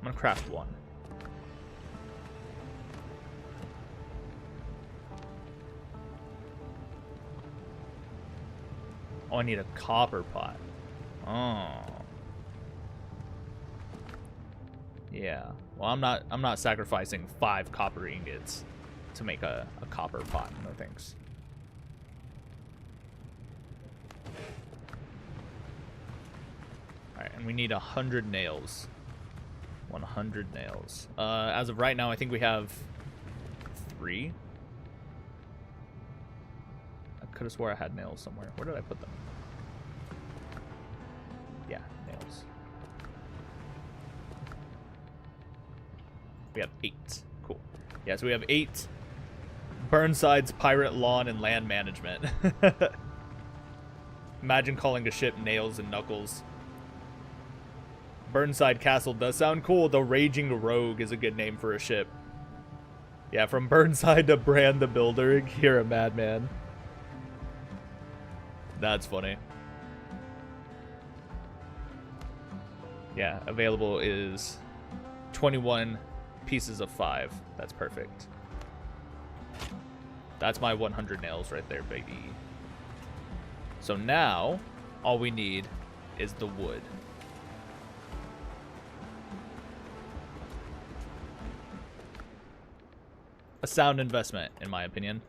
gonna craft one. Oh, I need a copper pot. Oh. Yeah. Well, I'm not sacrificing 5 copper ingots to make a copper pot. No thanks. All right, and we need 100 nails. 100 nails. As of right now, I think we have 3. I could have swore I had nails somewhere. Where did I put them? Yeah, nails. We have 8. Cool. Yeah, so we have 8 Burnside's pirate lawn and land management. Imagine calling a ship Nails and Knuckles. Burnside Castle does sound cool. The Raging Rogue is a good name for a ship. Yeah, from Burnside to Brand the Builder, you're a madman. That's funny. Yeah, available is 21 pieces of 5. That's perfect. That's my 100 nails right there, baby. So now, all we need is the wood. A sound investment, in my opinion.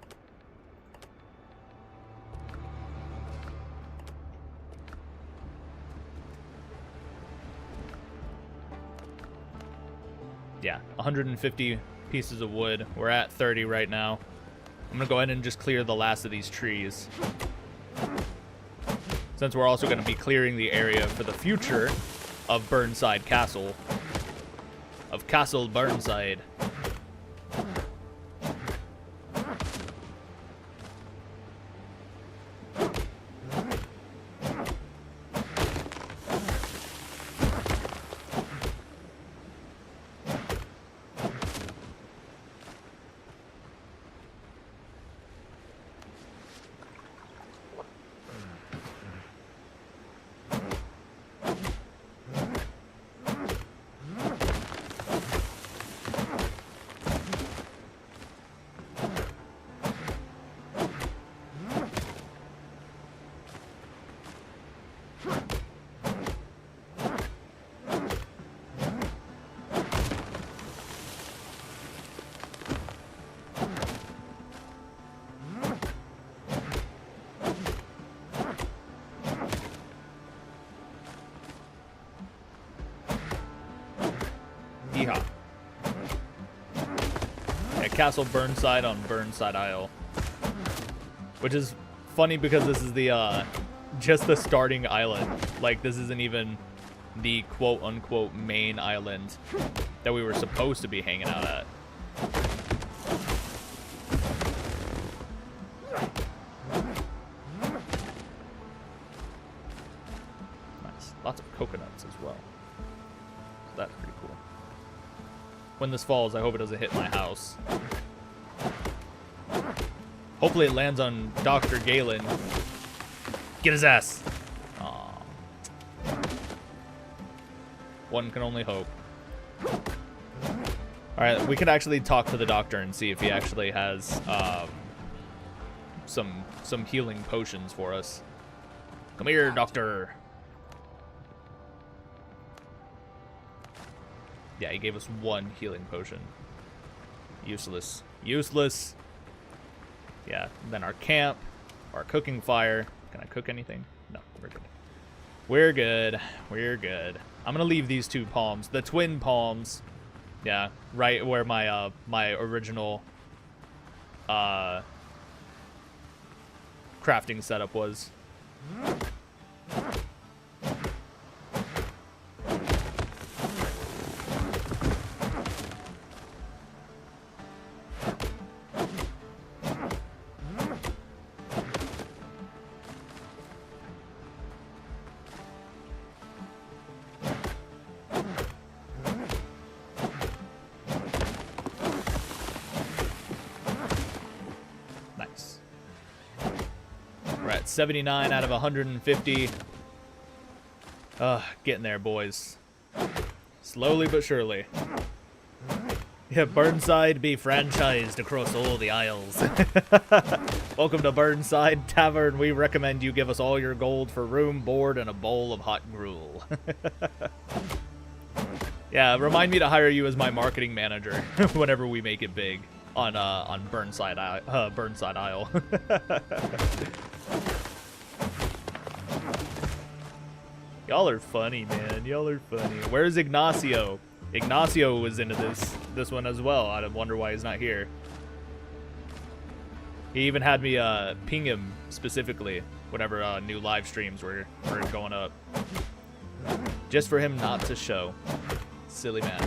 Yeah, 150 pieces of wood. We're at 30 right now. I'm gonna go ahead and just clear the last of these trees, since we're also gonna be clearing the area for the future of Burnside Castle. Of Castle Burnside. Yeehaw. Yeah, Castle Burnside on Burnside Isle. Which is funny because this is the, just the starting island. Like, this isn't even the quote-unquote main island that we were supposed to be hanging out at. Nice. Lots of coconuts as well. So that's pretty cool. When this falls, I hope it doesn't hit my house. Hopefully it lands on Dr. Galen. Get his ass! Aww. One can only hope. Alright, we can actually talk to the doctor and see if he actually has some healing potions for us. Come here, doctor. Yeah, he gave us 1 healing potion. Useless. Useless. Yeah, then our camp, our cooking fire. Can I cook anything? No, we're good. We're good. We're good. I'm gonna leave these 2 palms, the twin palms. Yeah, right where my my original crafting setup was. Nice. We're at 79 out of 150. Getting there, boys. Slowly but surely. Yeah, Burnside be franchised across all the isles. Welcome to Burnside Tavern. We recommend you give us all your gold for room, board, and a bowl of hot gruel. Yeah, remind me to hire you as my marketing manager whenever we make it big on Burnside Isle. Y'all are funny, man. Y'all are funny. Where's Ignacio? Ignacio was into this one as well. I wonder why he's not here. He even had me ping him specifically whenever new live streams were going up. Just for him not to show. Silly man.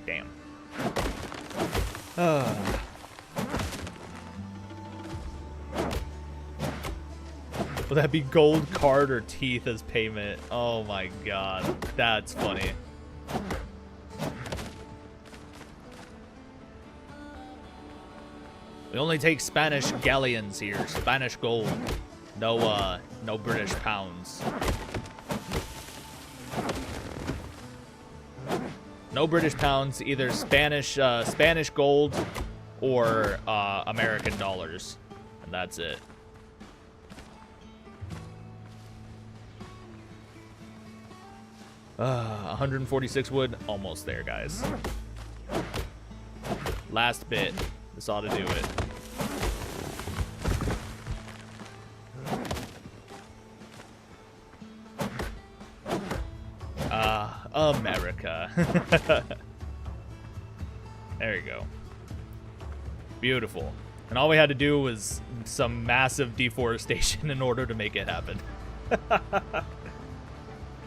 Damn. Will that be gold card or teeth as payment? Oh my god. That's funny. We only take Spanish galleons here. Spanish gold. No, no British pounds. No British pounds, either Spanish gold or American dollars. And that's it. Uh, 146 wood, almost there, guys. Last bit. This ought to do it. America. There you go. Beautiful. And all we had to do was some massive deforestation in order to make it happen.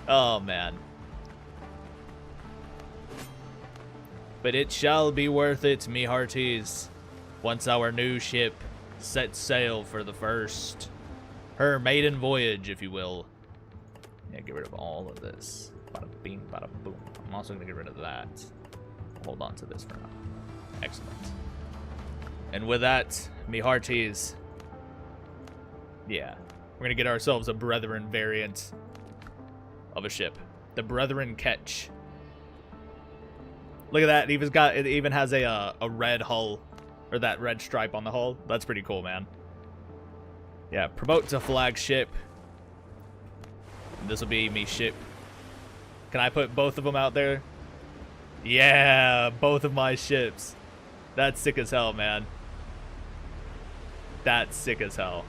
Oh, man. But it shall be worth it, me hearties, once our new ship sets sail for the first, her maiden voyage, if you will. Yeah, get rid of all of this. Bada bing, bada boom. I'm also gonna get rid of that. Hold on to this for now. Excellent. And with that, me hearties, yeah, we're gonna get ourselves a Brethren variant of a ship. The Brethren Ketch. Look at that. It even has a red hull, or that red stripe on the hull. That's pretty cool, man. Yeah, promote to flagship. This will be me ship. Can I put both of them out there? Yeah, both of my ships. That's sick as hell, man. That's sick as hell.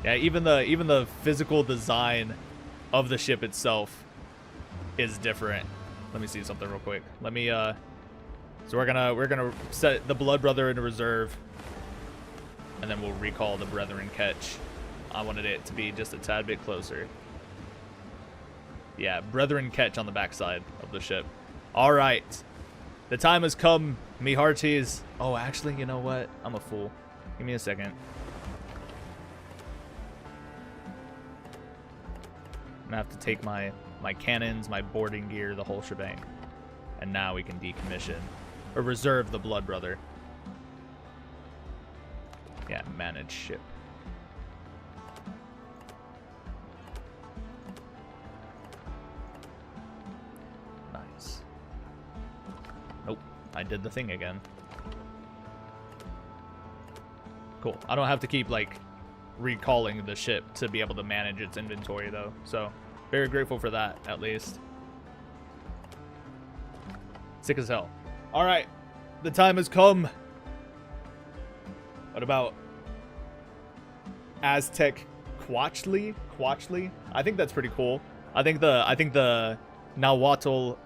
Yeah, even the physical design of the ship itself is different. Let me see something real quick. Let me so we're gonna set the Blood Brother into reserve, and then we'll recall the Brethren Ketch. I wanted it to be just a tad bit closer. Yeah, Brethren Ketch on the backside of the ship. All right, the time has come, me hearties. Oh, actually, you know what? I'm a fool. Give me a second. I'm gonna have to take my cannons, my boarding gear, the whole shebang. And now we can decommission. Or reserve the Blood Brother. Yeah, manage ship. Nice. Nope, I did the thing again. Cool. I don't have to keep, like, recalling the ship to be able to manage its inventory, though. So, very grateful for that, at least. Sick as hell. All right, the time has come. What about Aztec Quachli? Quachli? I think that's pretty cool. I think the Nahuatl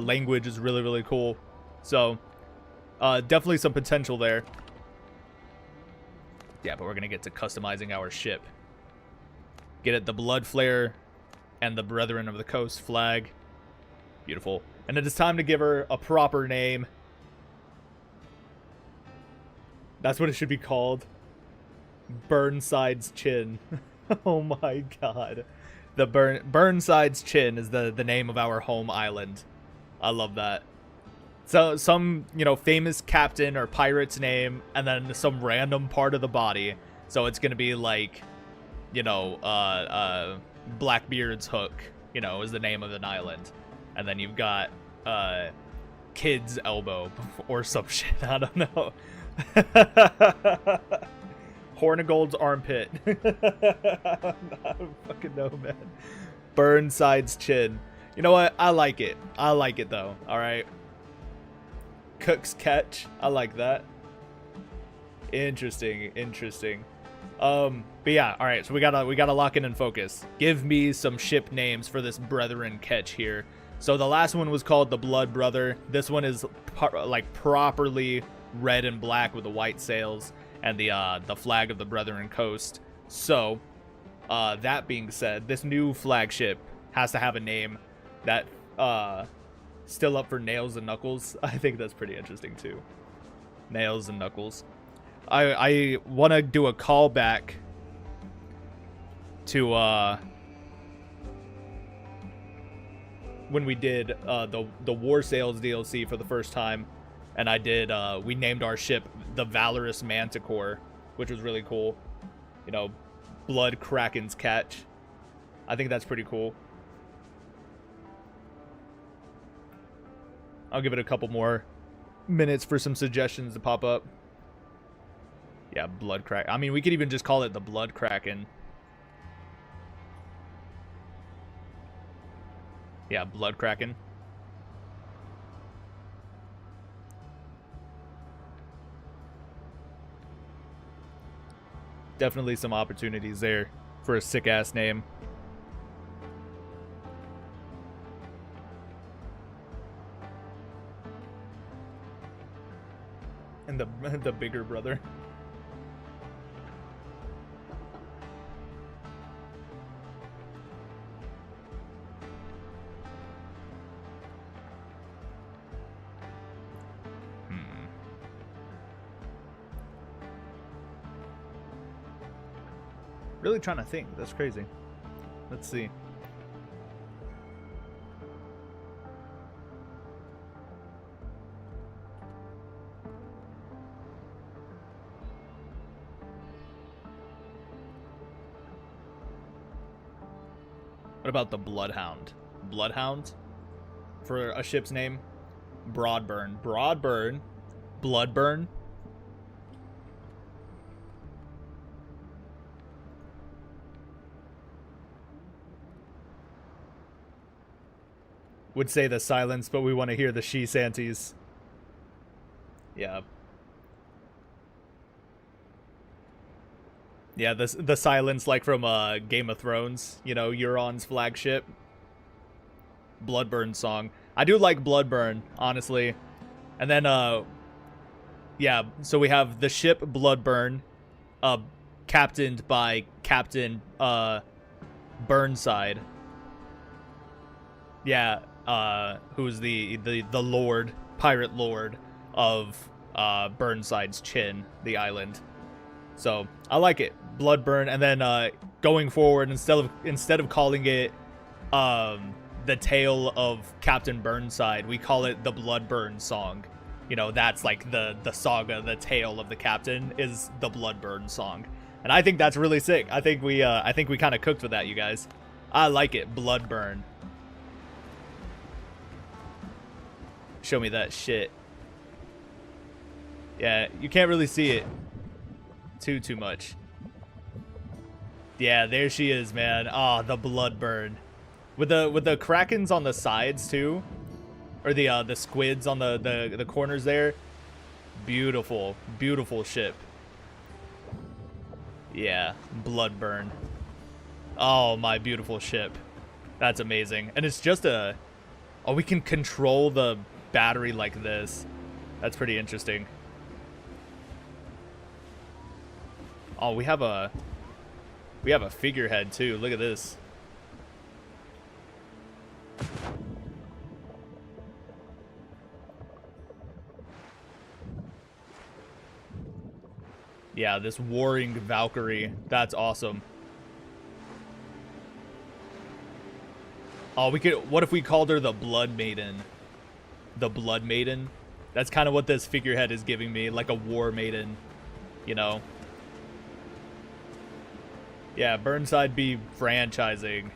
language is really, really cool. So, definitely some potential there. Yeah, but we're gonna get to customizing our ship. Get it the Blood Flare and the Brethren of the Coast flag. Beautiful. And it is time to give her a proper name. That's what it should be called. Burnside's Chin. Oh my god. The Burnside's Chin is the name of our home island. I love that. So some, you know, famous captain or pirate's name, and then some random part of the body. So it's gonna be like, you know, Blackbeard's Hook, you know, is the name of an island. And then you've got Kid's Elbow or some shit. I don't know. Hornigold's Armpit. I don't fucking know, man. Burnside's Chin. You know what? I like it. I like it though. All right. Cook's Catch. I like that. Interesting. Interesting. But yeah, all right. So we gotta lock in and focus. Give me some ship names for this Brethren catch here. So the last one was called the Blood Brother. This one is like properly red and black with the white sails and the flag of the Brethren coast. So, that being said, this new flagship has to have a name that still up for Nails and Knuckles. I think that's pretty interesting too. Nails and Knuckles. I want to do a callback to when we did the War Sails DLC for the first time, and we named our ship the Valorous Manticore, which was really cool. You know, Blood Kraken's catch. I think that's pretty cool. I'll give it a couple more minutes for some suggestions to pop up. Yeah, Blood Kraken. I mean, we could even just call it the Blood Kraken. Yeah, Blood Kraken. Definitely some opportunities there for a sick-ass name. And the bigger brother. Really trying to think. That's crazy. Let's see. What about the Bloodhound? Bloodhound? For a ship's name? Broadburn. Broadburn? Bloodburn? Would say the silence, but we want to hear the she santies. Yeah. Yeah, the silence like from Game of Thrones, you know, Euron's flagship. Bloodburn song. I do like Bloodburn, honestly. And then yeah, so we have the ship Bloodburn, captained by Captain Burnside. Yeah, who's the lord, pirate lord of Burnside's Chin, the island. So I like it, Bloodburn. And then going forward, instead of calling it the tale of Captain Burnside, we call it the Bloodburn song. You know, that's like the saga, the tale of the captain is the Bloodburn song, and I think that's really sick. I think we kind of cooked with that, you guys. I like it, Bloodburn. Show me that shit. Yeah, you can't really see it too much. Yeah, there she is, man. Ah, the Bloodburn. With the Krakens on the sides too. Or the squids on the corners there. Beautiful. Beautiful ship. Yeah, Bloodburn. Oh, my beautiful ship. That's amazing. And it's just a... Oh, we can control the battery like this. That's pretty interesting. Oh, we have a figurehead too. Look at this. Yeah, this warring Valkyrie. That's awesome. Oh, we could... What if we called her the Blood Maiden? The Blood Maiden? That's kind of what this figurehead is giving me. Like a war maiden. You know? Yeah, Burnside be franchising.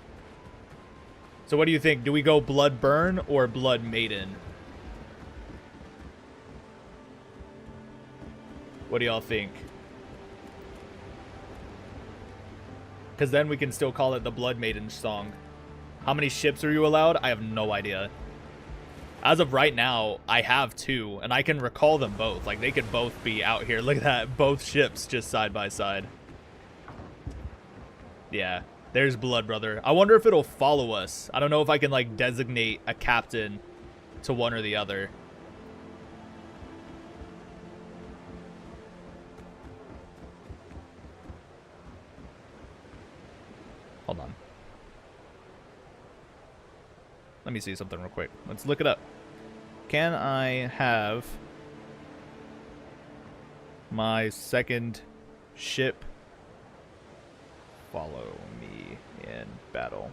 So what do you think? Do we go Blood Burn or Blood Maiden? What do y'all think? Because then we can still call it the Blood Maiden song. How many ships are you allowed? I have no idea. As of right now, I have 2, and I can recall them both. Like, they could both be out here. Look at that. Both ships just side by side. Yeah, there's Blood Brother. I wonder if it'll follow us. I don't know if I can, like, designate a captain to one or the other. Hold on. Let me see something real quick. Let's look it up. Can I have my second ship follow me in battle?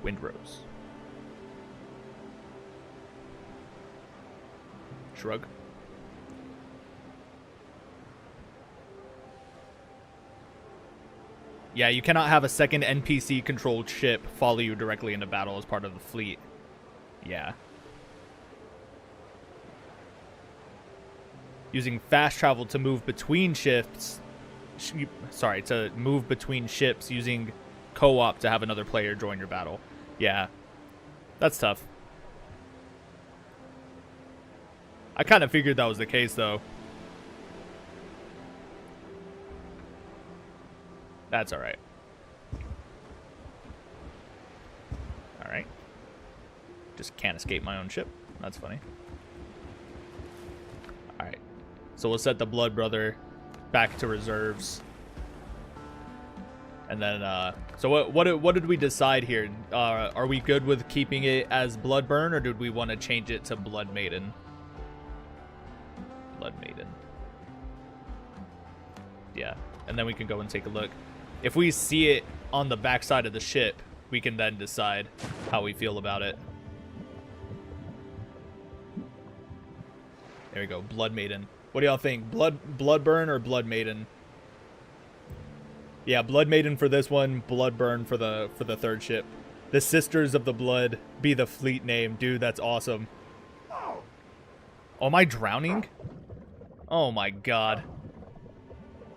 Windrose. Shrug. Yeah, you cannot have a second NPC-controlled ship follow you directly into battle as part of the fleet. Yeah. Using fast travel to move between ships. Sorry, to move between ships using co-op to have another player join your battle. Yeah. That's tough. I kind of figured that was the case, though. That's alright. Alright. Just can't escape my own ship. That's funny. Alright. So we'll set the Blood Brother back to reserves. And then, so what did we decide here? Are we good with keeping it as Bloodburn, or did we want to change it to Blood Maiden? Blood Maiden. Yeah. And then we can go and take a look. If we see it on the backside of the ship, we can then decide how we feel about it. There we go, Blood Maiden. What do y'all think? Bloodburn or Blood Maiden? Yeah, Blood Maiden for this one, Bloodburn for the third ship. The Sisters of the Blood be the fleet name. Dude, that's awesome. Oh, am I drowning? Oh my god.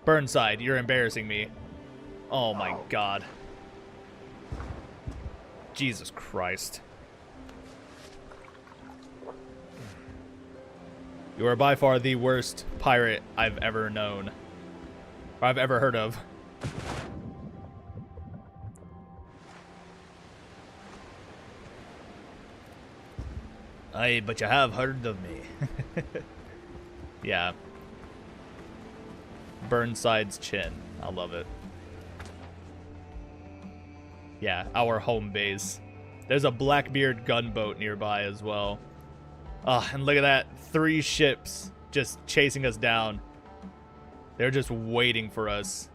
Burnside, you're embarrassing me. Oh my god. Jesus Christ. You are by far the worst pirate I've ever known. Or I've ever heard of. Aye, but you have heard of me. Yeah. Burnside's chin. I love it. Yeah, our home base. There's a Blackbeard gunboat nearby as well. And look at that. 3 ships just chasing us down. They're just waiting for us.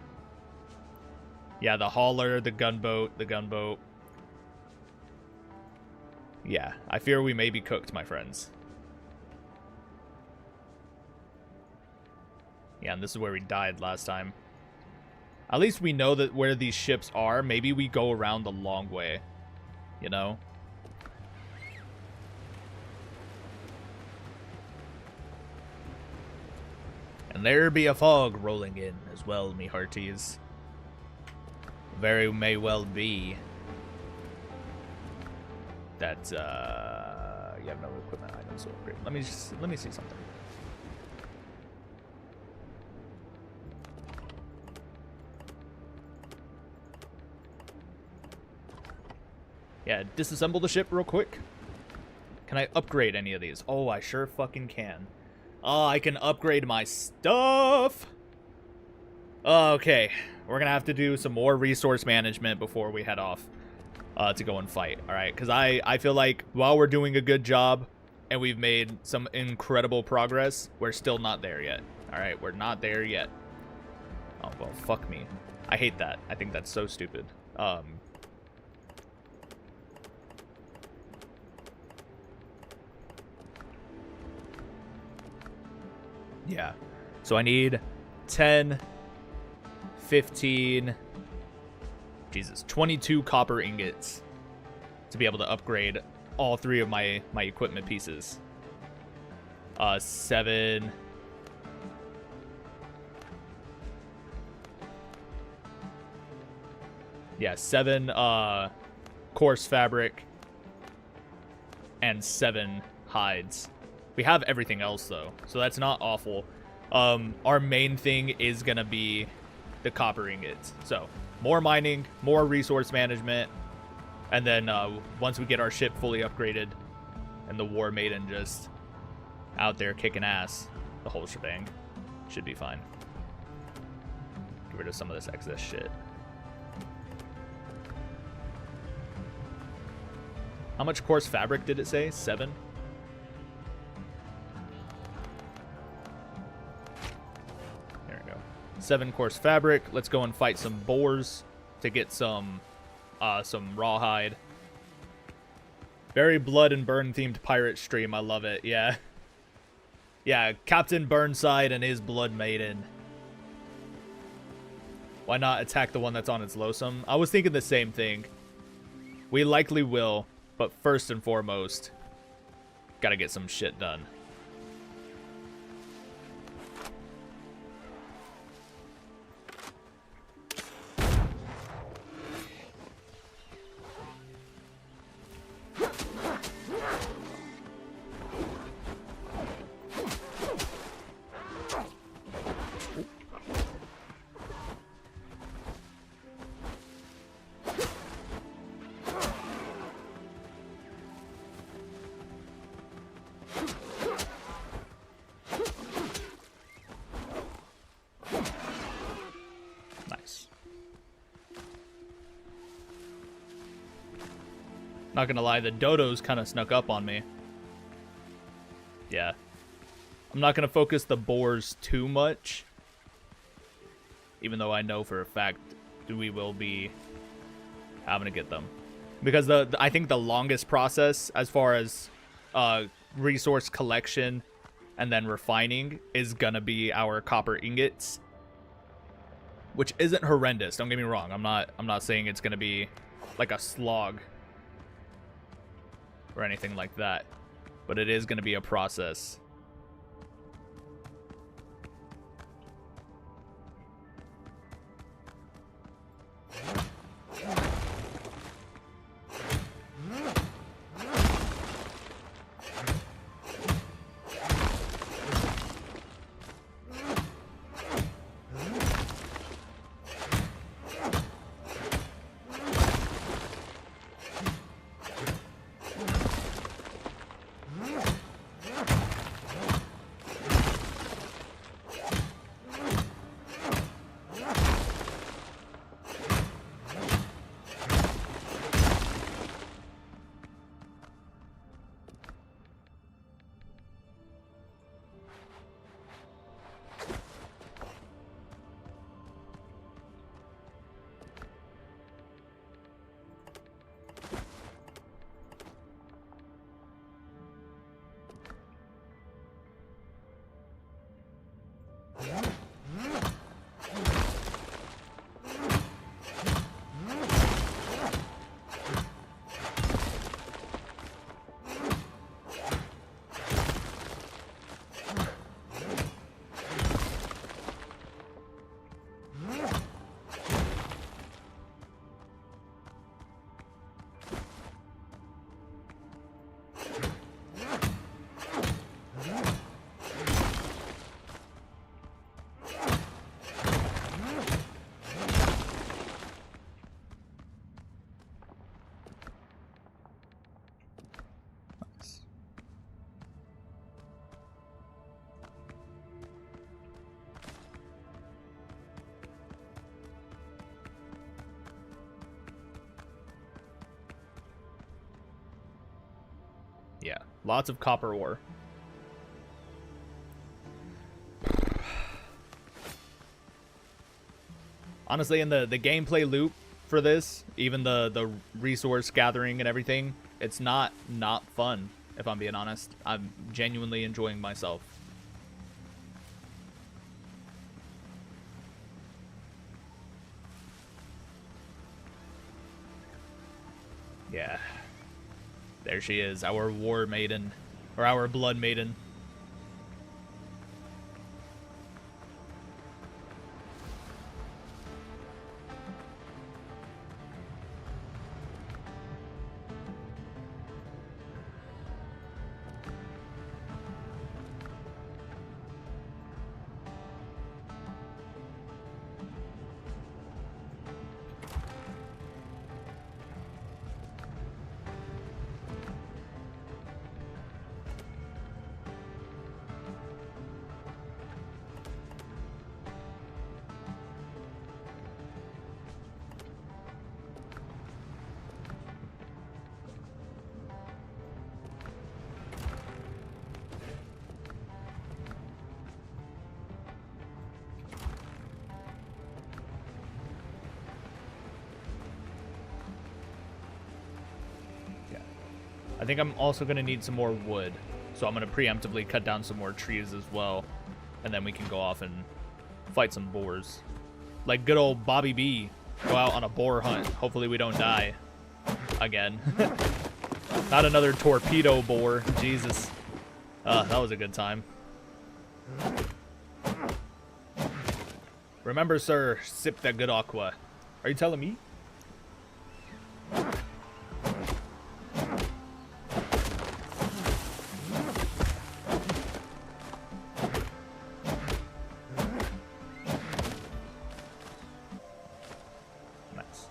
Yeah, the hauler, the gunboat, the gunboat. Yeah, I fear we may be cooked, my friends. Yeah, and this is where we died last time. At least we know that where these ships are. Maybe we go around the long way. You know? And there be a fog rolling in as well, me hearties. Very may well be that you have no equipment items to upgrade. Let me see something. Yeah, disassemble the ship real quick. Can I upgrade any of these? Oh, I sure fucking can. Oh, I can upgrade my stuff. Okay, we're gonna have to do some more resource management before we head off to go and fight. All right, because I feel like while we're doing a good job and we've made some incredible progress, we're still not there yet. All right, we're not there yet. Oh, well, fuck me. I hate that. I think that's so stupid. Yeah. So I need 10, 15, Jesus, 22 copper ingots to be able to upgrade all 3 of my equipment pieces. 7. Yeah, 7 coarse fabric and 7 hides. We have everything else, though, so that's not awful. Our main thing is going to be the copper ingots. So, more mining, more resource management, and then once we get our ship fully upgraded and the War Maiden just out there kicking ass, the whole shebang should be fine. Get rid of some of this excess shit. How much coarse fabric did it say? 7? There we go. 7 coarse fabric. Let's go and fight some boars to get some rawhide. Very blood and burn themed pirate stream. I love it. Yeah. Yeah, Captain Burnside and his Blood Maiden. Why not attack the one that's on its lonesome? I was thinking the same thing. We likely will. But first and foremost, gotta get some shit done. Not gonna lie, the dodos kind of snuck up on me. Yeah. I'm not gonna focus the boars too much. Even though I know for a fact we will be having to get them. Because I think the longest process as far as resource collection and then refining is gonna be our copper ingots. Which isn't horrendous, don't get me wrong. I'm not saying it's gonna be like a slog or anything like that, but it is going to be a process. Yeah, lots of copper ore. Honestly, in the gameplay loop for this, even the resource gathering and everything, it's not fun, if I'm being honest. I'm genuinely enjoying myself. Yeah. There she is, our War Maiden, or our Blood Maiden. I think I'm also going to need some more wood. So I'm going to preemptively cut down some more trees as well. And then we can go off and fight some boars. Like good old Bobby B. Go out on a boar hunt. Hopefully we don't die. Again. Not another torpedo boar. Jesus. That was a good time. Remember, sir, sip that good aqua. Are you telling me? Nice.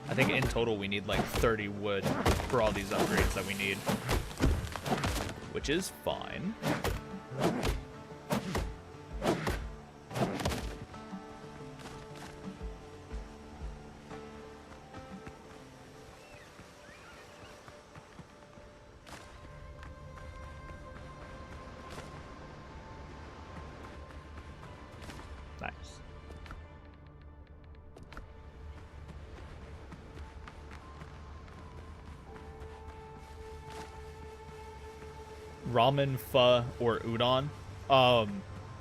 I think in total we need like 30 wood for all these upgrades that we need. Which is fine. Nice. Ramen, pho, or udon.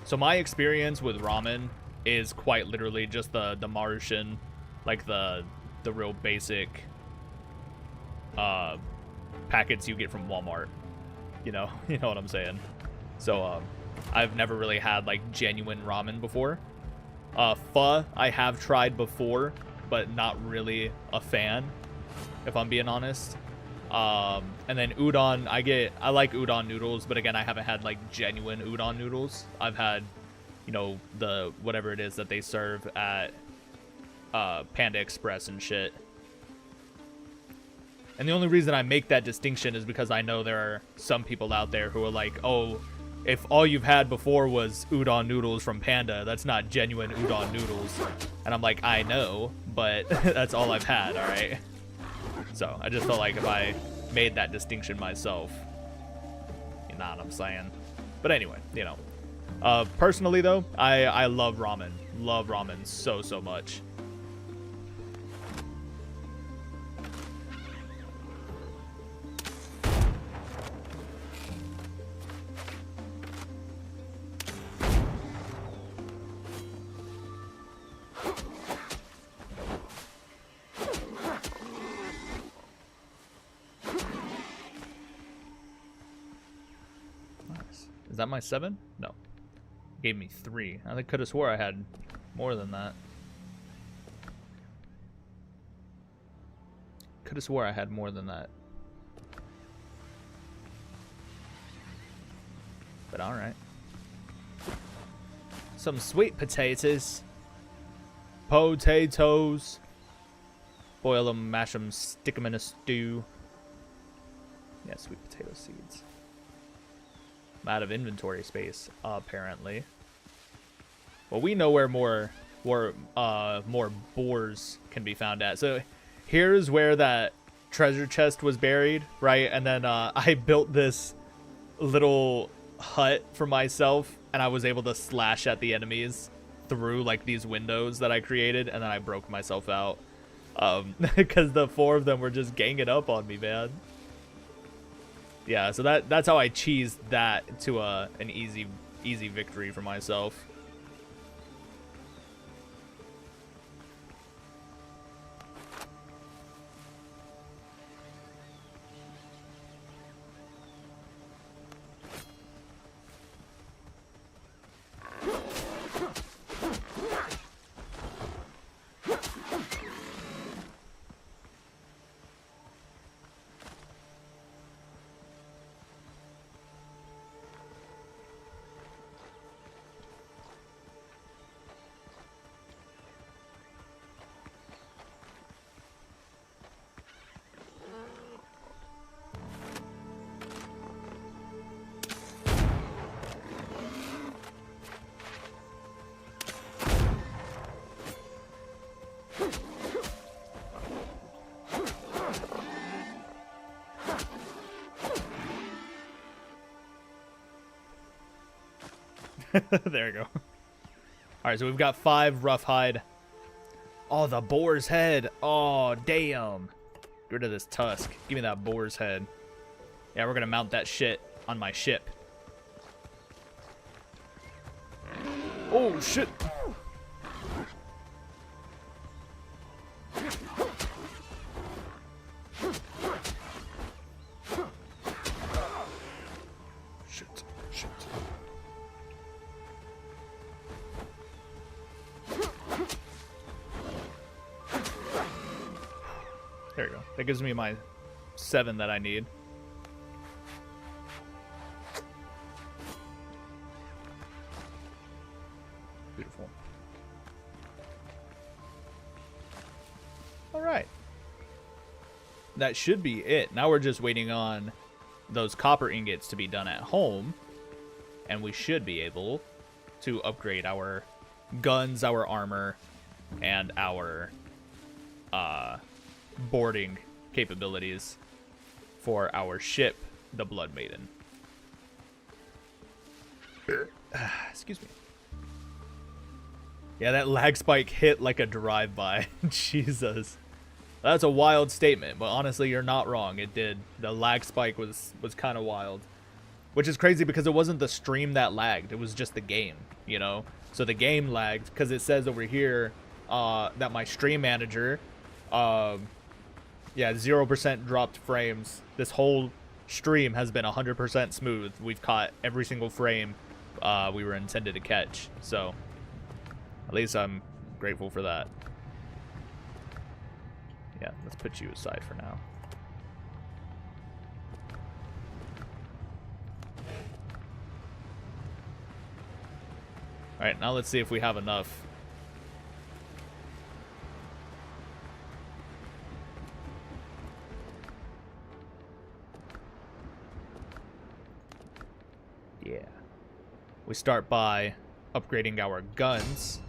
So my experience with ramen is quite literally just the Martian, like the real basic packets you get from Walmart. You know what I'm saying. So I've never really had like genuine ramen before. Pho I have tried before, but not really a fan, if I'm being honest. And then udon, I like udon noodles, but again, I haven't had like genuine udon noodles. I've had, the whatever it is that they serve at Panda Express and shit. And the only reason I make that distinction is because I know there are some people out there who are like, oh, if all you've had before was udon noodles from Panda, that's not genuine udon noodles. And I'm like, I know, but that's all I've had, all right? So I just felt like if I made that distinction myself, you know what I'm saying? But anyway, personally though, I love ramen. Love ramen so much. Is that my 7? No. Gave me 3. I could have swore I had more than that. Could have swore I had more than that. But alright. Some sweet potatoes. Potatoes. Boil them, mash them, stick them in a stew. Yeah, sweet potato seeds. I'm out of inventory space, apparently. Well, we know where more boars can be found at. So here's where that treasure chest was buried, right? And then I built this little hut for myself, and I was able to slash at the enemies through like these windows that I created, and then I broke myself out because the 4 of them were just ganging up on me, man. Yeah, so that's how I cheesed that to an easy victory for myself. There we go. Alright, so we've got 5 rough hide. Oh, the boar's head. Oh, damn. Get rid of this tusk. Give me that boar's head. Yeah, we're gonna mount that shit on my ship. Oh, shit! Shit, shit. There we go. That gives me my 7 that I need. Beautiful. All right. That should be it. Now we're just waiting on those copper ingots to be done at home, and we should be able to upgrade our guns, our armor, and our boarding capabilities for our ship, the Blood Maiden. Excuse me. Yeah, that lag spike hit like a drive-by. Jesus. That's a wild statement, but honestly, you're not wrong. It did. The lag spike was kind of wild. Which is crazy because it wasn't the stream that lagged. It was just the game, you know? So the game lagged because it says over here that my stream manager, yeah, 0% dropped frames. This whole stream has been 100% smooth. We've caught every single frame we were intended to catch. So at least I'm grateful for that. Yeah, let's put you aside for now. Alright, now let's see if we have enough. Yeah. We start by upgrading our guns.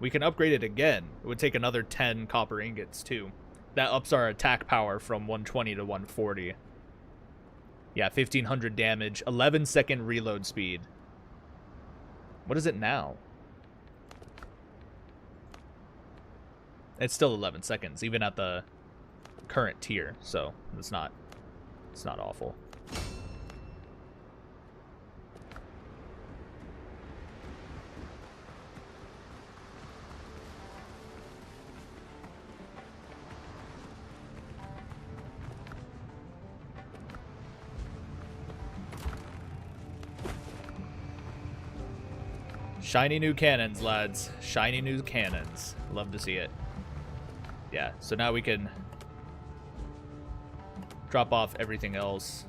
We can upgrade it again. It would take another 10 copper ingots, too. That ups our attack power from 120 to 140. Yeah, 1500 damage, 11-second reload speed. What is it now? It's still 11 seconds, even at the current tier, so it's not awful. Shiny new cannons, lads. Shiny new cannons. Love to see it. Yeah, so now we can drop off everything else.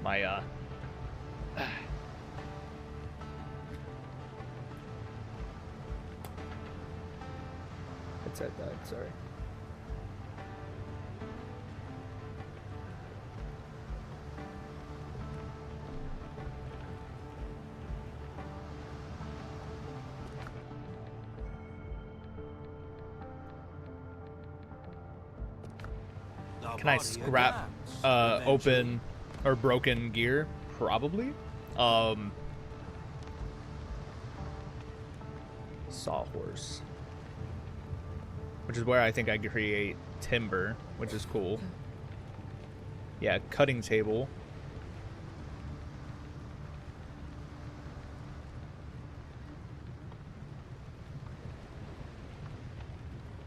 My headset died, sorry. Can I scrap open or broken gear? Probably. Sawhorse. Which is where I think I could create timber, which is cool. Yeah, cutting table.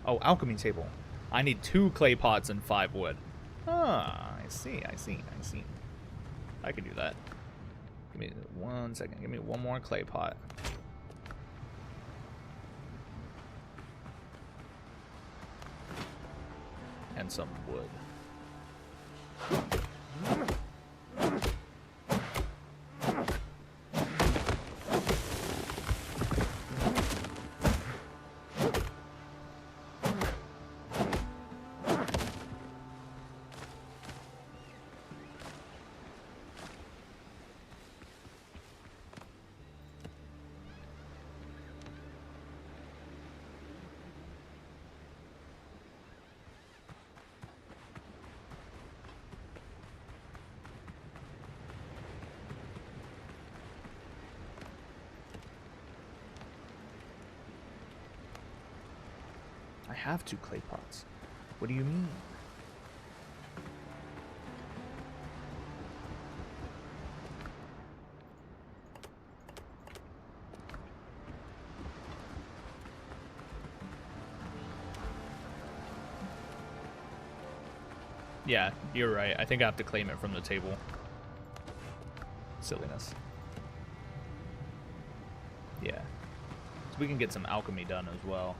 Oh, alchemy table. I need 2 clay pots and 5 wood. Ah, I see. I can do that. Give me 1 second. Give me 1 more clay pot. And some wood. I have 2 clay pots. What do you mean? Yeah, you're right. I think I have to claim it from the table. Silliness. Yeah. So we can get some alchemy done as well.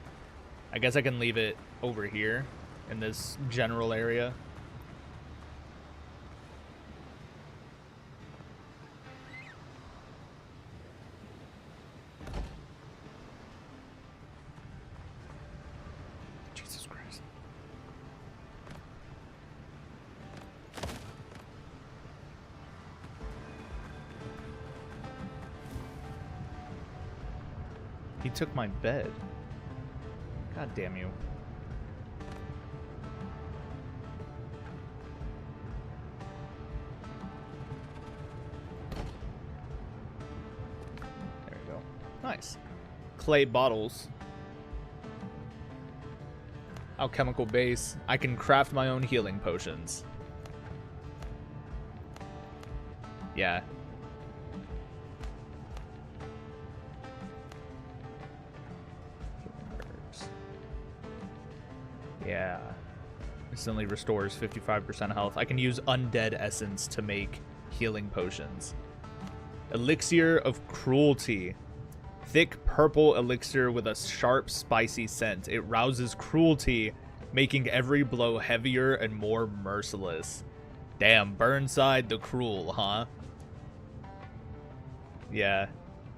I guess I can leave it over here in this general area. Jesus Christ. He took my bed. God damn you. There we go. Nice. Clay bottles. Alchemical base. I can craft my own healing potions. Yeah. Yeah. Instantly restores 55% health. I can use undead essence to make healing potions. Elixir of cruelty. Thick purple elixir with a sharp, spicy scent. It rouses cruelty, making every blow heavier and more merciless. Damn, Burnside the Cruel, huh? Yeah.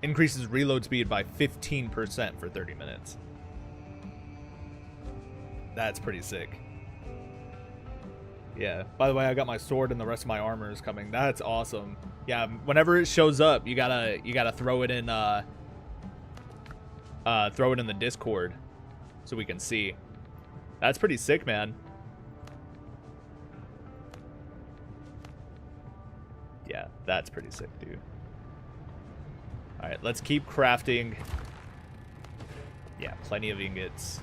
Increases reload speed by 15% for 30 minutes. That's pretty sick. Yeah. By the way, I got my sword and the rest of my armor is coming. That's awesome. Yeah, whenever it shows up, you gotta throw it in the Discord so we can see. That's pretty sick, man. Yeah, that's pretty sick, dude. Alright, let's keep crafting. Yeah, plenty of ingots.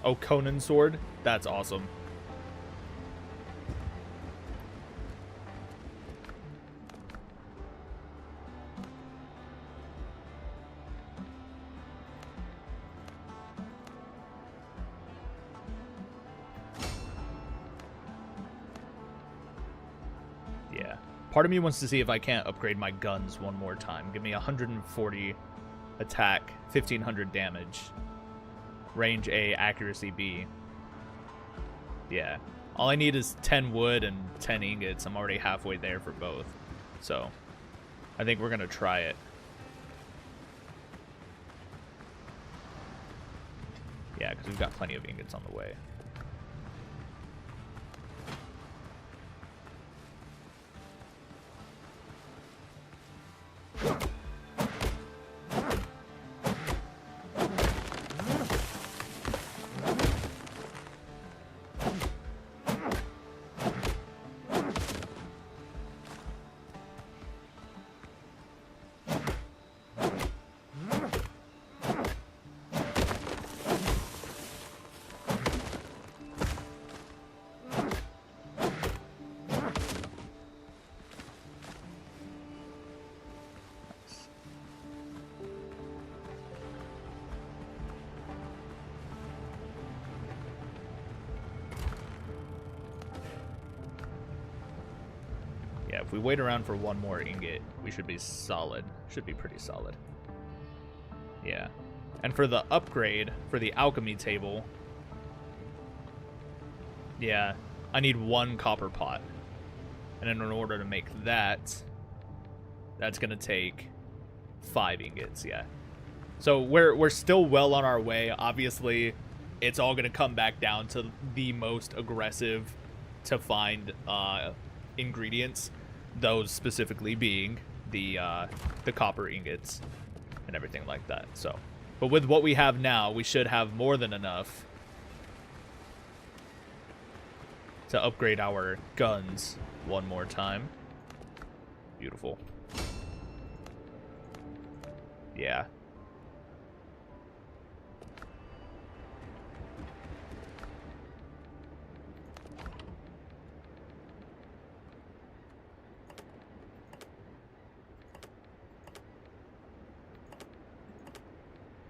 Oh, Conan sword? That's awesome. Yeah. Part of me wants to see if I can't upgrade my guns one more time. Give me 140 attack, 1500 damage. Range A, accuracy B. Yeah. All I need is 10 wood and 10 ingots. I'm already halfway there for both. So, I think we're going to try it. Yeah, because we've got plenty of ingots on the way. Yeah, if we wait around for one more ingot, we should be solid. Should be pretty solid. Yeah. And for the upgrade, for the alchemy table, yeah, I need 1 copper pot. And in order to make that, that's going to take 5 ingots, yeah. So we're still well on our way. Obviously, it's all going to come back down to the most aggressive to find ingredients. Those specifically being the copper ingots and everything like that. So, but with what we have now, we should have more than enough to upgrade our guns one more time. Beautiful. Yeah.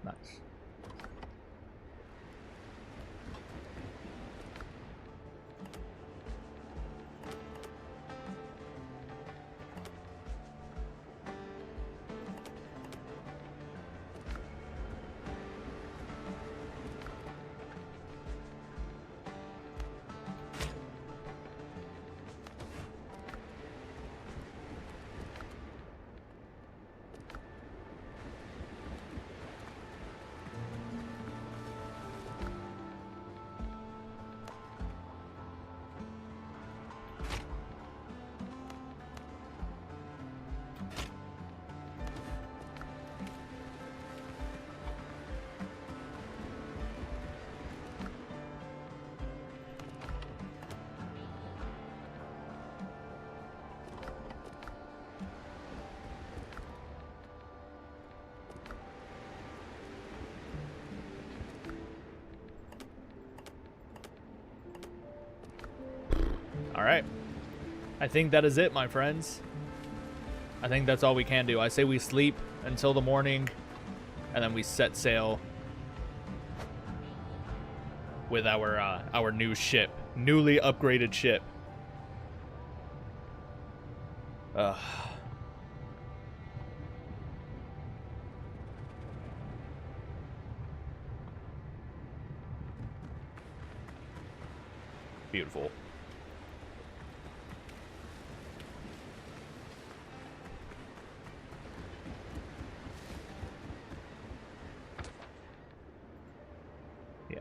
Nice. All right. I think that is it, my friends. I think that's all we can do. I say we sleep until the morning, and then we set sail with our new ship, newly upgraded ship. Beautiful. Yeah.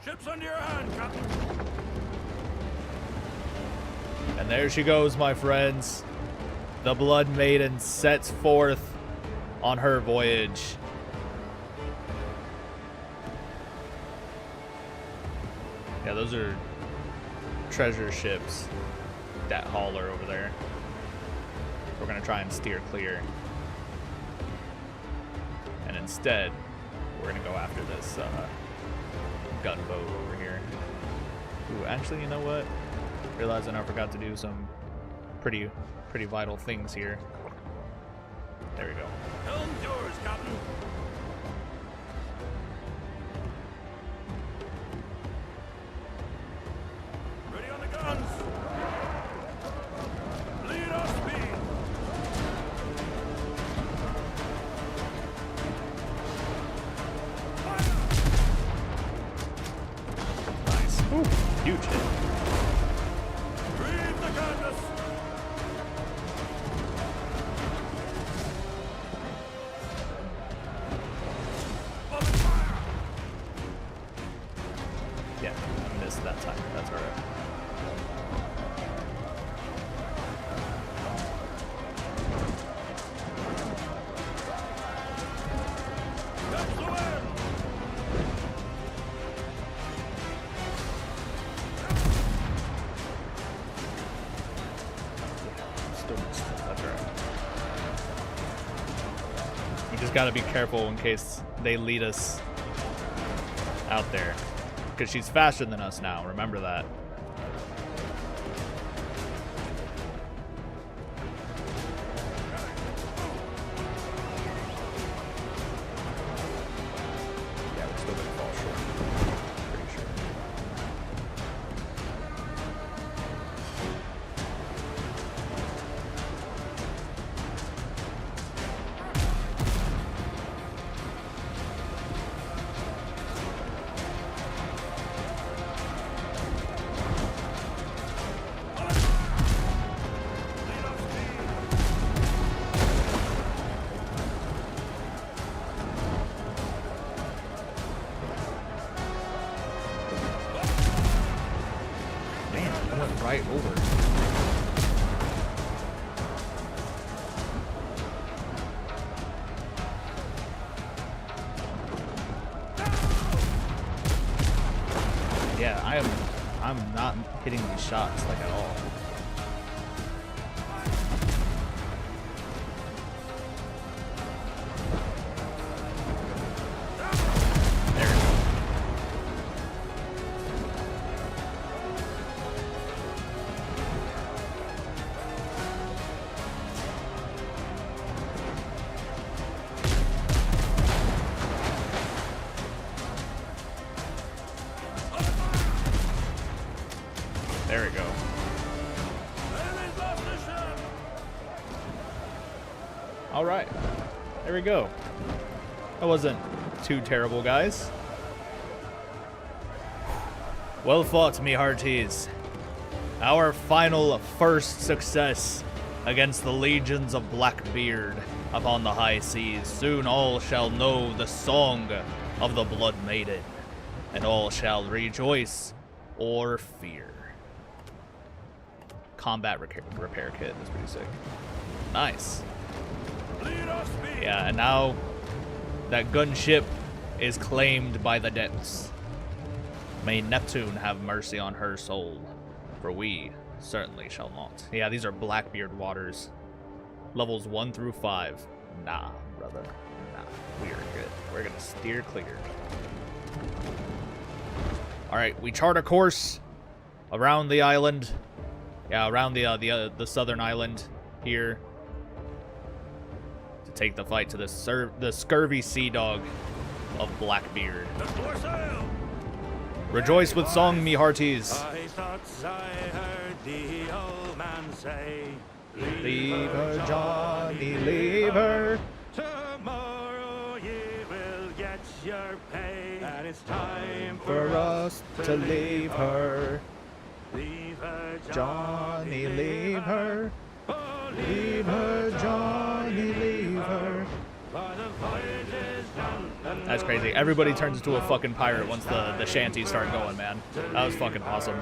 Ship's under your hand, Captain. And there she goes, my friends. The Blood Maiden sets forth on her voyage. Yeah, those are treasure ships. That hauler over there. We're gonna try and steer clear. And instead, we're gonna go after this gunboat over here. Ooh, actually, you know what? Realizing I forgot to do some pretty vital things here. There we go. Helm's yours, Captain. Ready on the guns. Lead off speed. Nice. Ooh, huge hit. Read the canvas. Open fire. Yeah, I missed that time. That's alright. Catch the wind. Still missed it. That's alright. We just gotta be careful in case they lead us out there. Because she's faster than us now, remember that. Yeah, we're still gonna fall short. Pretty sure. Lead off speed. Man, I went right over. Yeah, I'm not hitting these shots like at all. There we go. All right. There we go. That wasn't too terrible, guys. Well fought, me hearties. Our final first success against the legions of Blackbeard upon the high seas. Soon all shall know the song of the Blood Maiden, and all shall rejoice or fear. Combat repair kit is pretty sick. Nice. Yeah, and now that gunship is claimed by the depths. May Neptune have mercy on her soul, for we certainly shall not. Yeah, these are Blackbeard waters. Levels 1 through 5. Nah, brother. Nah, we are good. We're gonna steer clear. Alright, we chart a course around the island. Yeah, around the southern island here to take the fight to the scurvy sea dog of Blackbeard. Rejoice with song, me hearties. I thought I heard the old man say, Leave her, Johnny, leave her. tomorrow you will get your pay, and it's time For us to leave her. Leave her, Johnny, leave her. Oh, Leave her, Johnny, leave her. for the voyage is done. And That's crazy. Everybody turns into a fucking pirate once the shanties start going, man. That was fucking awesome.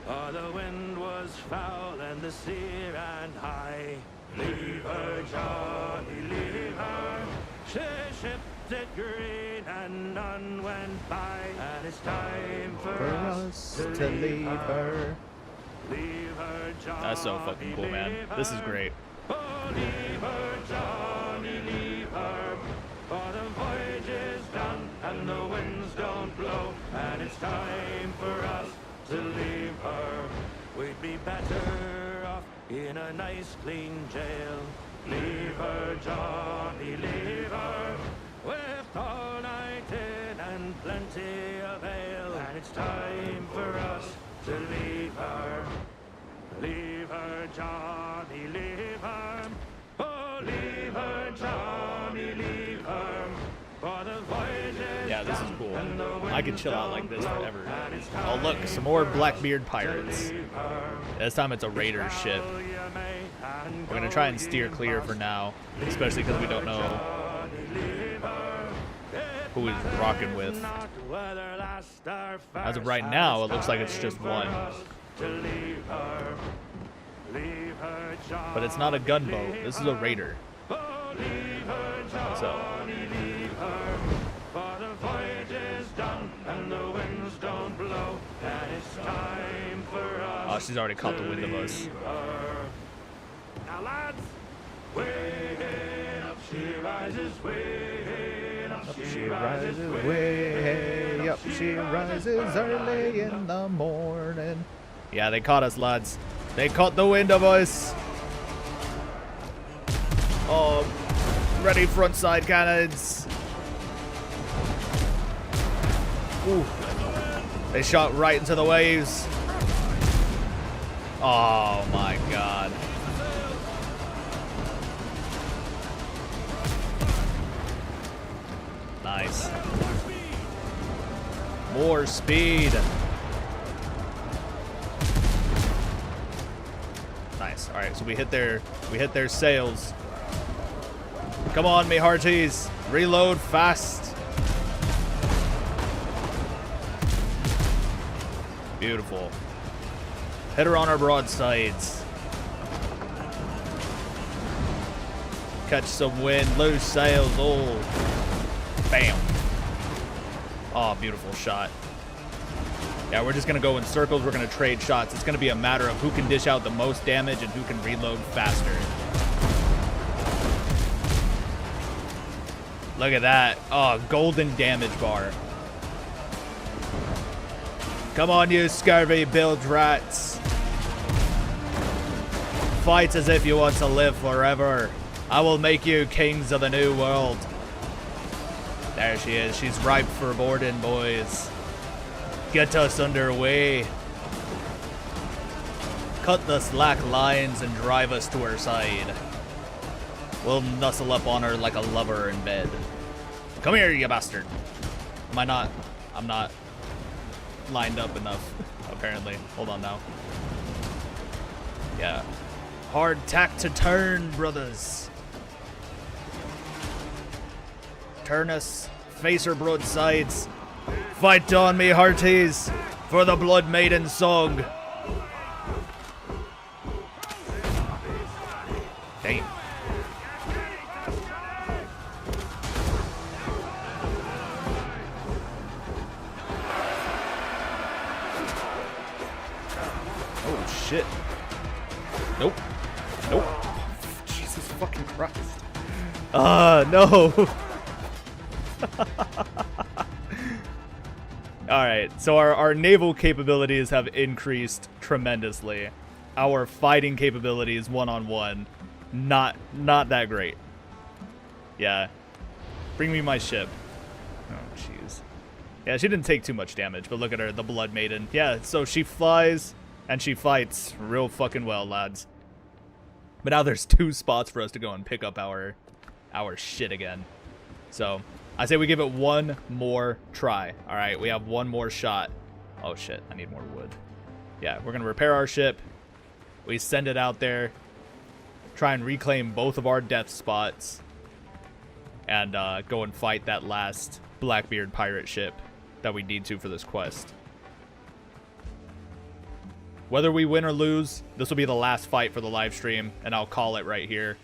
oh, the wind was foul and the sea ran high. Leave her, Johnny, leave her. She shipped it green and none went by, and it's time for us to leave her. Leave her, Johnny. That's so fucking cool, man. This is great. Oh, leave her, Johnny, leave her. For the voyage is done and the winds don't blow, and it's time for us to leave her. We'd be better off in a nice clean jail. Leave her, Johnny, leave her. With all night in and plenty of ale, and it's time for us to leave her. Leave her, Johnny, leave her. Oh, leave her, Johnny, leave her. For the voyage is Yeah, this is done cool. and the I could chill out like this forever. Oh, look, some more Blackbeard pirates. This time it's a raider ship. We're gonna try and steer clear for now, especially because we don't know who he's rocking with. As of right now, it looks like it's just one. But it's not a gunboat. This is a raider. So. For the voyage is done and the winds don't blow, and it's time for us. Oh, she's already caught the wind of us. Now, lads, way up she rises, way up she rises, way up she rises early in the morning. Yeah, they caught us, lads. They caught the wind of us. Oh, ready frontside cannons. Ooh. They shot right into the waves. Oh my god. Nice. More speed. Nice. All right, so we hit their sails. Come on, me hearties. Reload fast. Beautiful. Hit her on our broadsides. Catch some wind, loose sails. Oh, bam. Oh, beautiful shot. Yeah, we're just going to go in circles. We're going to trade shots. It's going to be a matter of who can dish out the most damage and who can reload faster. Look at that. Oh, golden damage bar. Come on, you scurvy bilge rats. Fight as if you want to live forever. I will make you kings of the new world. There she is. She's ripe for boarding, boys. Get us underway. Cut the slack lines and drive us to her side. We'll nuzzle up on her like a lover in bed. Come here, you bastard. Am I not? I'm not lined up enough, apparently. Hold on now. Yeah. Hard tack to turn, brothers. Turn us. Face her broadsides. Fight on me, hearties, for the Blood Maiden song. Damn. Oh, shit. Nope. Nope. Jesus fucking Christ. No. Alright, so our naval capabilities have increased tremendously. Our fighting capabilities one-on-one, not that great. Yeah. Bring me my ship. Oh, jeez. Yeah, she didn't take too much damage, but look at her, the Blood Maiden. Yeah, so she flies and she fights real fucking well, lads. But now there's 2 spots for us to go and pick up our shit again. So I say we give it one more try. All right, we have one more shot. Oh shit, I need more wood. Yeah, we're gonna repair our ship. We send it out there, try and reclaim both of our death spots, and go and fight that last Blackbeard pirate ship that we need to for this quest. Whether we win or lose, this will be the last fight for the live stream, and I'll call it right here.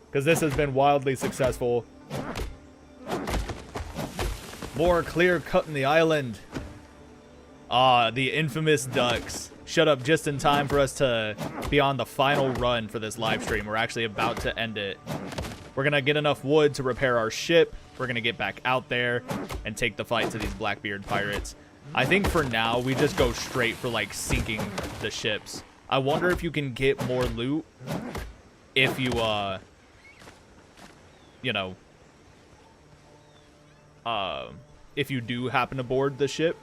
Because this has been wildly successful. More clear cut in the island. Ah, the infamous ducks. Shut up just in time for us to be on the final run for this live stream. We're actually about to end it. We're going to get enough wood to repair our ship. We're going to get back out there and take the fight to these Blackbeard pirates. I think for now, we just go straight for, like, sinking the ships. I wonder if you can get more loot if you, you know, if you do happen to board the ship.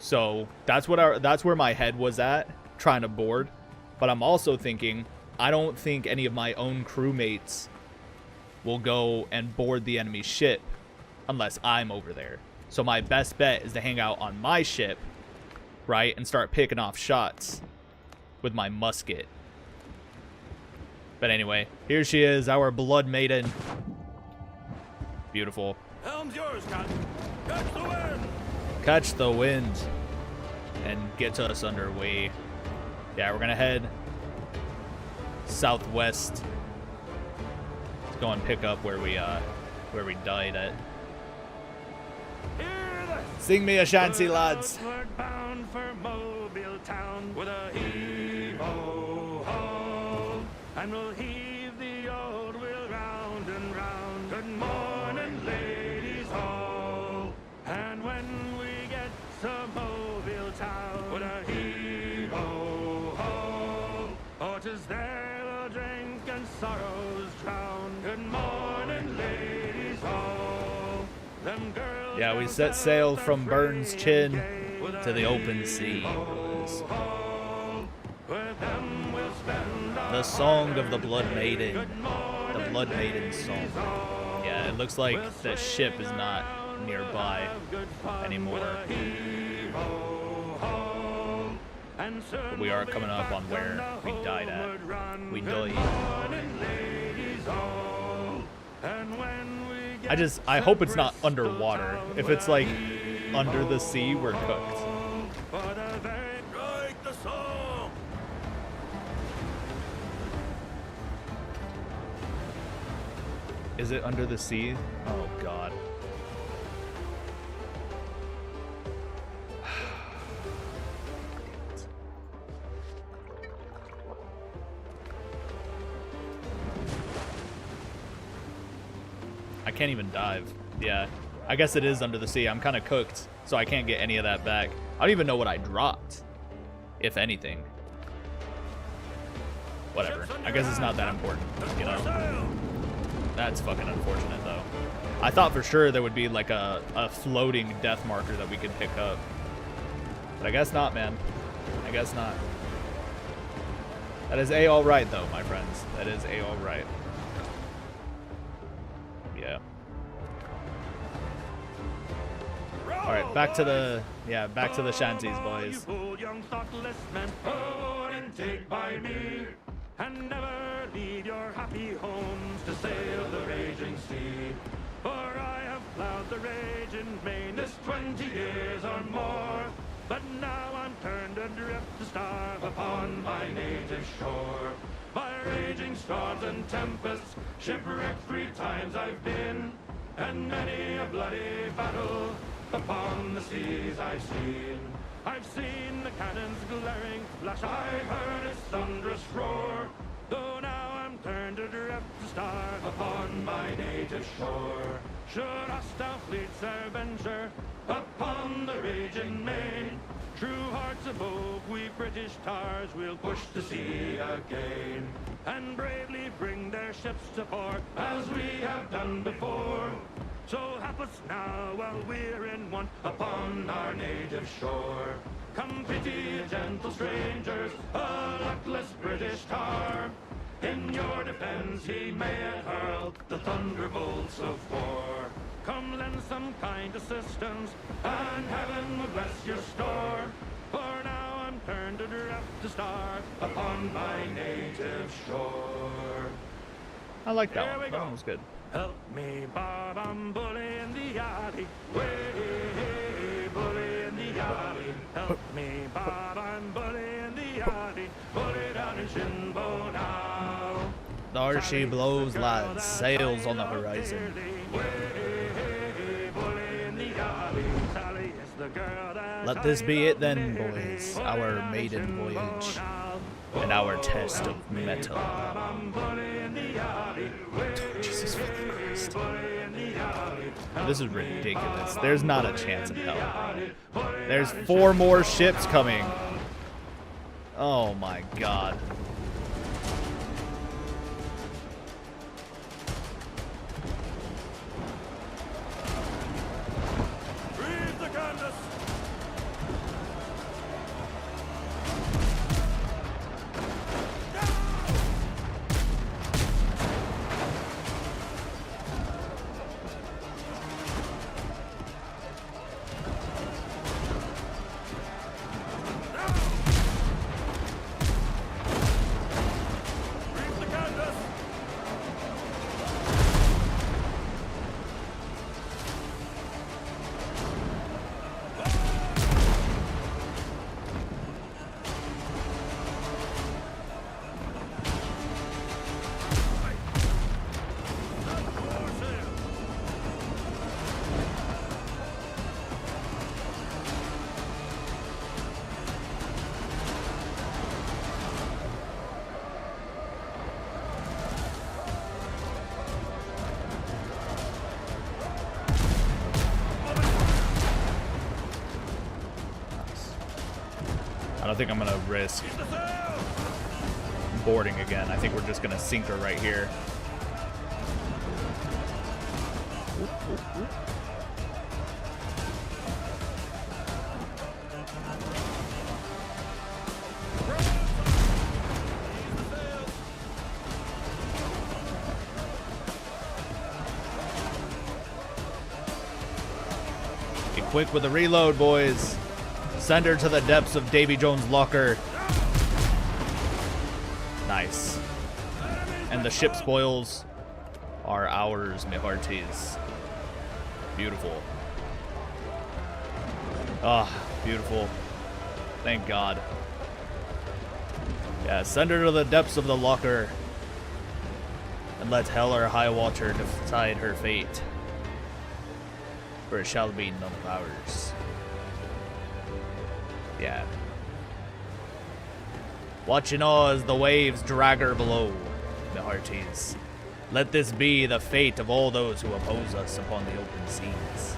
So that's where my head was at, trying to board. But I'm also thinking, I don't think any of my own crewmates will go and board the enemy ship unless I'm over there. So my best bet is to hang out on my ship, right, and start picking off shots with my musket. But anyway, here she is, our Blood Maiden. Beautiful. Helm's yours, Captain. Catch the wind. Catch the wind and get us underway. Yeah, we're gonna head southwest. Let's go and pick up where we died at. Sing me a shanty, lads. We're bound for Mobile town with a heave-ho-ho, and we'll heave the old wheel round and round. Good morning, ladies all. And when we get to Mobile town with a heave-ho-ho, oh, 'tis there they'll drink and sorrows drown. Good morning, ladies all. Them girls. Yeah, we set sail from Burns Chin to the open sea. The song of the Blood Maiden. The Blood Maiden's song. Yeah, it looks like the ship is not nearby anymore. But we are coming up on where we died at. We died. I hope it's not underwater. If it's like under the sea, we're cooked. Is it under the sea? Oh god. I can't even dive. Yeah. I guess it is under the sea. I'm kind of cooked, so I can't get any of that back. I don't even know what I dropped, if anything. Whatever. I guess it's not that important, you know? That's fucking unfortunate, though. I thought for sure there would be like a floating death marker that we could pick up. But I guess not, man. I guess not. That is A-all-right, though, my friends. That is A-all-right. Yeah. Alright, back to the... Yeah, back to the shanties, boys. And never leave your happy homes to sail the raging sea. For I have plowed the raging main this 20 years or more. But now I'm turned adrift to starve upon my native shore. By raging storms and tempests, shipwrecked 3 times I've been, and many a bloody battle upon the seas I've seen. I've seen the cannons glaring flash, I've heard its thunderous roar. Though now I'm turned adrift to starve upon my native shore. Should hostile fleets e'er venture upon the raging main, true hearts of oak, we British tars will push the sea again, and bravely bring their ships to port as we have done before. So help us now while we're in want upon our native shore. Come pity gentle strangers, a luckless British tar. In your defense he may have hurled the thunderbolts of war. Come lend some kind assistance, and heaven will bless your store. For now I'm turned adrift to starve upon my native shore. I like that one. That one was good. Help me, Bob, I'm bully in the alley. Way, bully in the alley. Help me, Bob, I'm bully in the alley. Bully down in Shinbo now. There she blows, lads. Sails on the horizon. Let this be it then, boys. Our maiden voyage. And our test of metal. Jesus fucking Christ. This is ridiculous. There's not a chance in hell. There's 4 more ships coming. Oh my god. I don't think I'm gonna risk boarding again. I think we're just gonna sink her right here. Be quick with the reload, boys. Send her to the depths of Davy Jones' locker. Nice. And the ship spoils are ours, my hearties. Beautiful. Ah, beautiful. Thank God. Yeah, send her to the depths of the locker. And let hell or high water decide her fate. For it shall be none of ours. Yeah. Watching all as the waves drag her below, the hearties. Let this be the fate of all those who oppose us upon the open seas.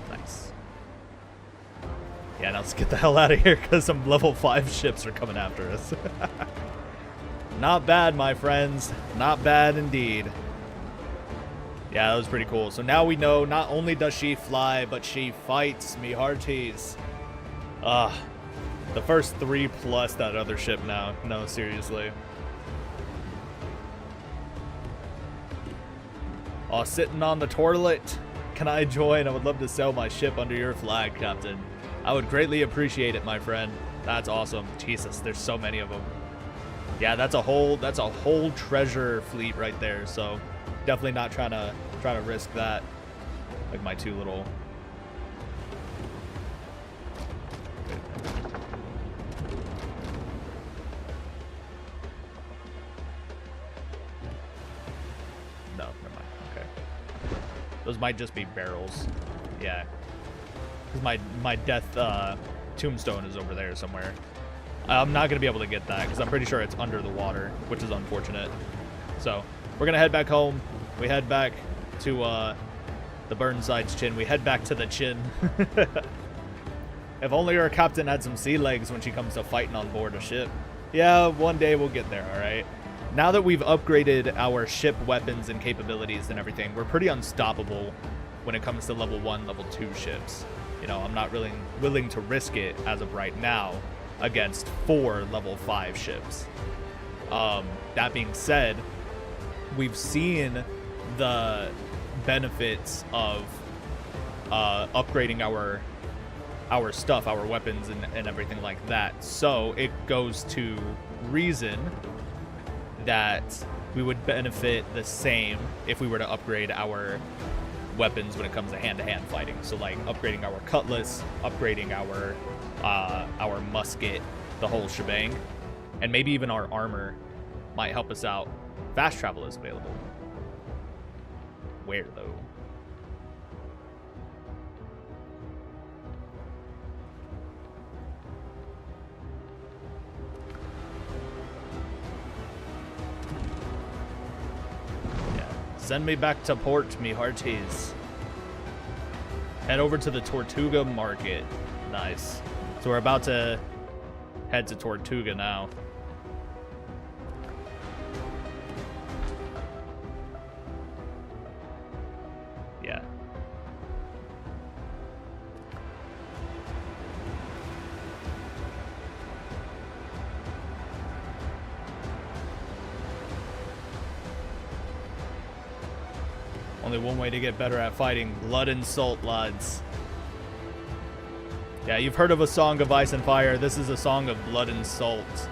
Nice. Yeah, now let's get the hell out of here because some level 5 ships are coming after us. Not bad, my friends. Not bad indeed. Yeah, that was pretty cool. So now we know not only does she fly, but she fights, me hearties. The first 3 plus that other ship now. No, seriously. Oh, sitting on the toilet. Can I join? I would love to sail my ship under your flag, Captain. I would greatly appreciate it, my friend. That's awesome. Jesus, there's so many of them. Yeah, that's a whole treasure fleet right there. So definitely not trying to risk that. Like my 2 little. No, never mind. Okay. Those might just be barrels. Yeah. Because my death tombstone is over there somewhere. I'm not going to be able to get that because I'm pretty sure it's under the water, which is unfortunate. So we're going to head back home. We head back to the Burnside's chin. We head back to the chin. If only our captain had some sea legs when she comes to fighting on board a ship. Yeah, one day we'll get there, all right? Now that we've upgraded our ship weapons and capabilities and everything, we're pretty unstoppable when it comes to level 1, level 2 ships. You know, I'm not really willing to risk it as of right now against 4 level 5 ships. That being said, we've seen the benefits of upgrading our stuff, our weapons and everything like that. So it goes to reason that we would benefit the same if we were to upgrade our weapons when it comes to hand-to-hand fighting. So like upgrading our cutlass, upgrading our musket, the whole shebang, and maybe even our armor might help us out. Fast travel is available. Where though? Send me back to port, me hearties. Head over to the Tortuga market. Nice. So we're about to head to Tortuga now. Yeah. Only one way to get better at fighting. Blood and salt, lads. Yeah, you've heard of a song of ice and fire. This is a song of blood and salt.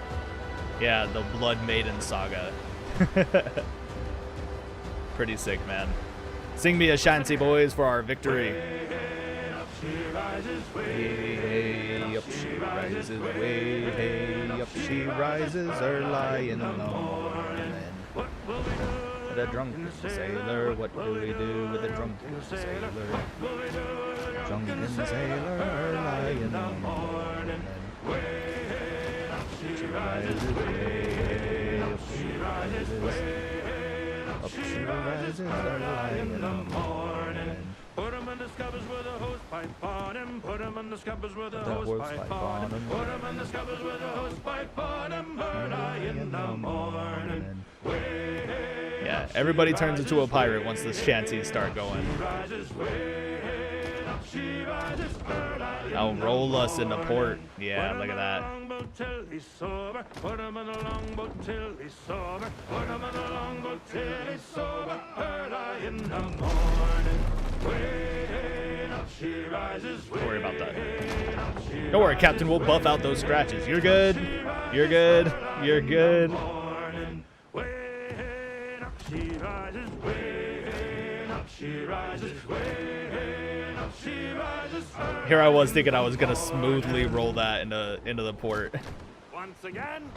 Yeah, the Blood Maiden saga. Pretty sick, man. Sing me a shanty, boys, for our victory. Way up she rises, Way up she rises, way up she rises, early in the morning. What will we do? With a drunken sailor, what do we do with a drunken sailor? Drunken sailor, early in the morning. Way up She rises, way up she rises, up she rises, early in the morning. Put him in the scuppers with a hose pipe on him. Put him in the scuppers with a The hose hose pipe pipe on on him. him. Put him in the scuppers with a hose pipe on him. Early in the morning. Yeah, everybody turns into a pirate once the shanties start going. I'll roll us into port. Yeah, look at that. Till he's sober. Put him in a longboat till he's sober. Put him in a longboat till he's sober. Early in the morning. Way up she rises. Don't worry about that. Don't worry, Captain. We'll buff out those scratches. You're good. You're good. You're good. Way up she rises. Way up she rises. Way up she rises. Here I was thinking I was gonna smoothly roll that into the port. Once again,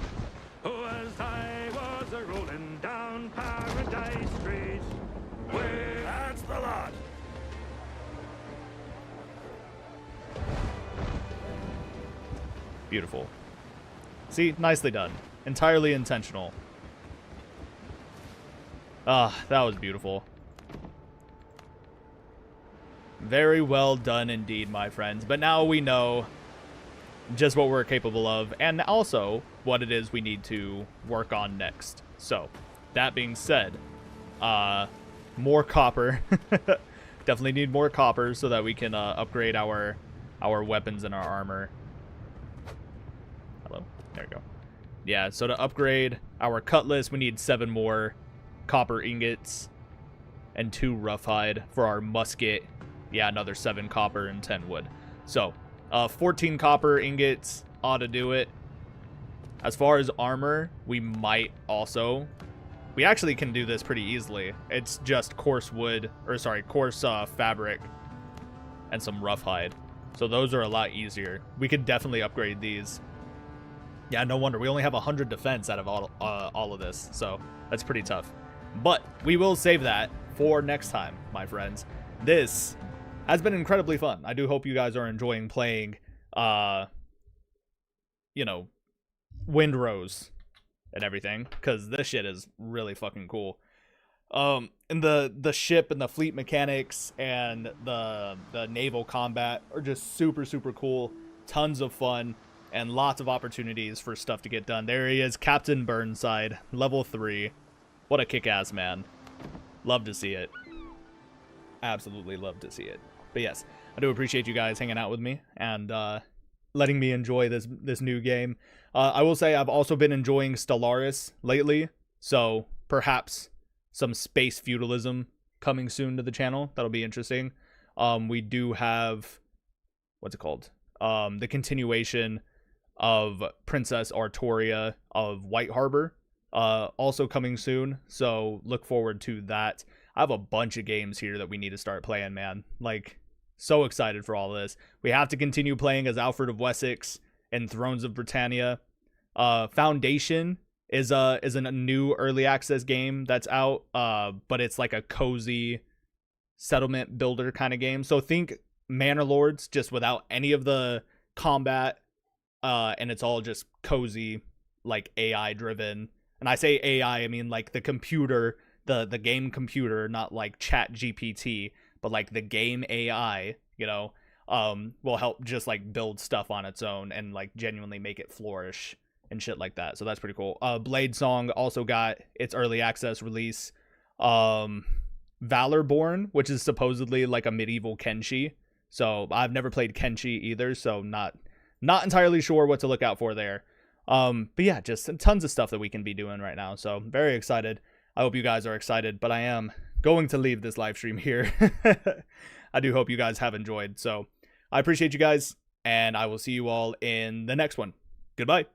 as I was a rolling down Paradise Street. Way that's the lot. Beautiful. See, nicely done. Entirely intentional. Ah, that was beautiful. Very well done indeed, my friends. But now we know just what we're capable of, and also what it is we need to work on next. So, that being said, more copper. Definitely need more copper so that we can upgrade our weapons and our armor. Hello. There we go. Yeah, so to upgrade our cutlass, we need 7 more copper ingots and 2 roughhide. For our musket, yeah, another 7 copper and 10 wood. So, 14 copper ingots ought to do it. As far as armor, we might also... We actually can do this pretty easily. It's just coarse wood, or sorry, coarse fabric and some roughhide. So those are a lot easier. We could definitely upgrade these. Yeah, no wonder. We only have 100 defense out of all of this, so that's pretty tough. But we will save that for next time, my friends. This has been incredibly fun. I do hope you guys are enjoying playing, you know, Windrose and everything, because this shit is really fucking cool. And the ship and the fleet mechanics and the naval combat are just super cool. Tons of fun and lots of opportunities for stuff to get done. There he is, Captain Burnside, level 3. What a kick-ass man. Love to see it. Absolutely love to see it. But yes, I do appreciate you guys hanging out with me and letting me enjoy this new game. I will say I've also been enjoying Stellaris lately, so perhaps some space feudalism coming soon to the channel. That'll be interesting. We do have, what's it called? The continuation of Princess Artoria of White Harbor, also coming soon, so look forward to that. I have a bunch of games here that we need to start playing, man. Like, so excited for all this. We have to continue playing as Alfred of Wessex in Thrones of Britannia. Foundation is a new early access game that's out, but it's like a cozy settlement builder kind of game. So think Manor Lords, just without any of the combat, and it's all just cozy, like AI driven. And I say AI, I mean like the computer, the game computer, not like Chat GPT, but like the game AI, you know, will help just like build stuff on its own and like genuinely make it flourish and shit like that. So that's pretty cool. Blade Song also got its early access release. Valorborn, which is supposedly like a medieval Kenshi. So I've never played Kenshi either, so not entirely sure what to look out for there. But yeah, just tons of stuff that we can be doing right now. So very excited. I hope you guys are excited, but I am going to leave this live stream here. I do hope you guys have enjoyed. So I appreciate you guys, and I will see you all in the next one. Goodbye.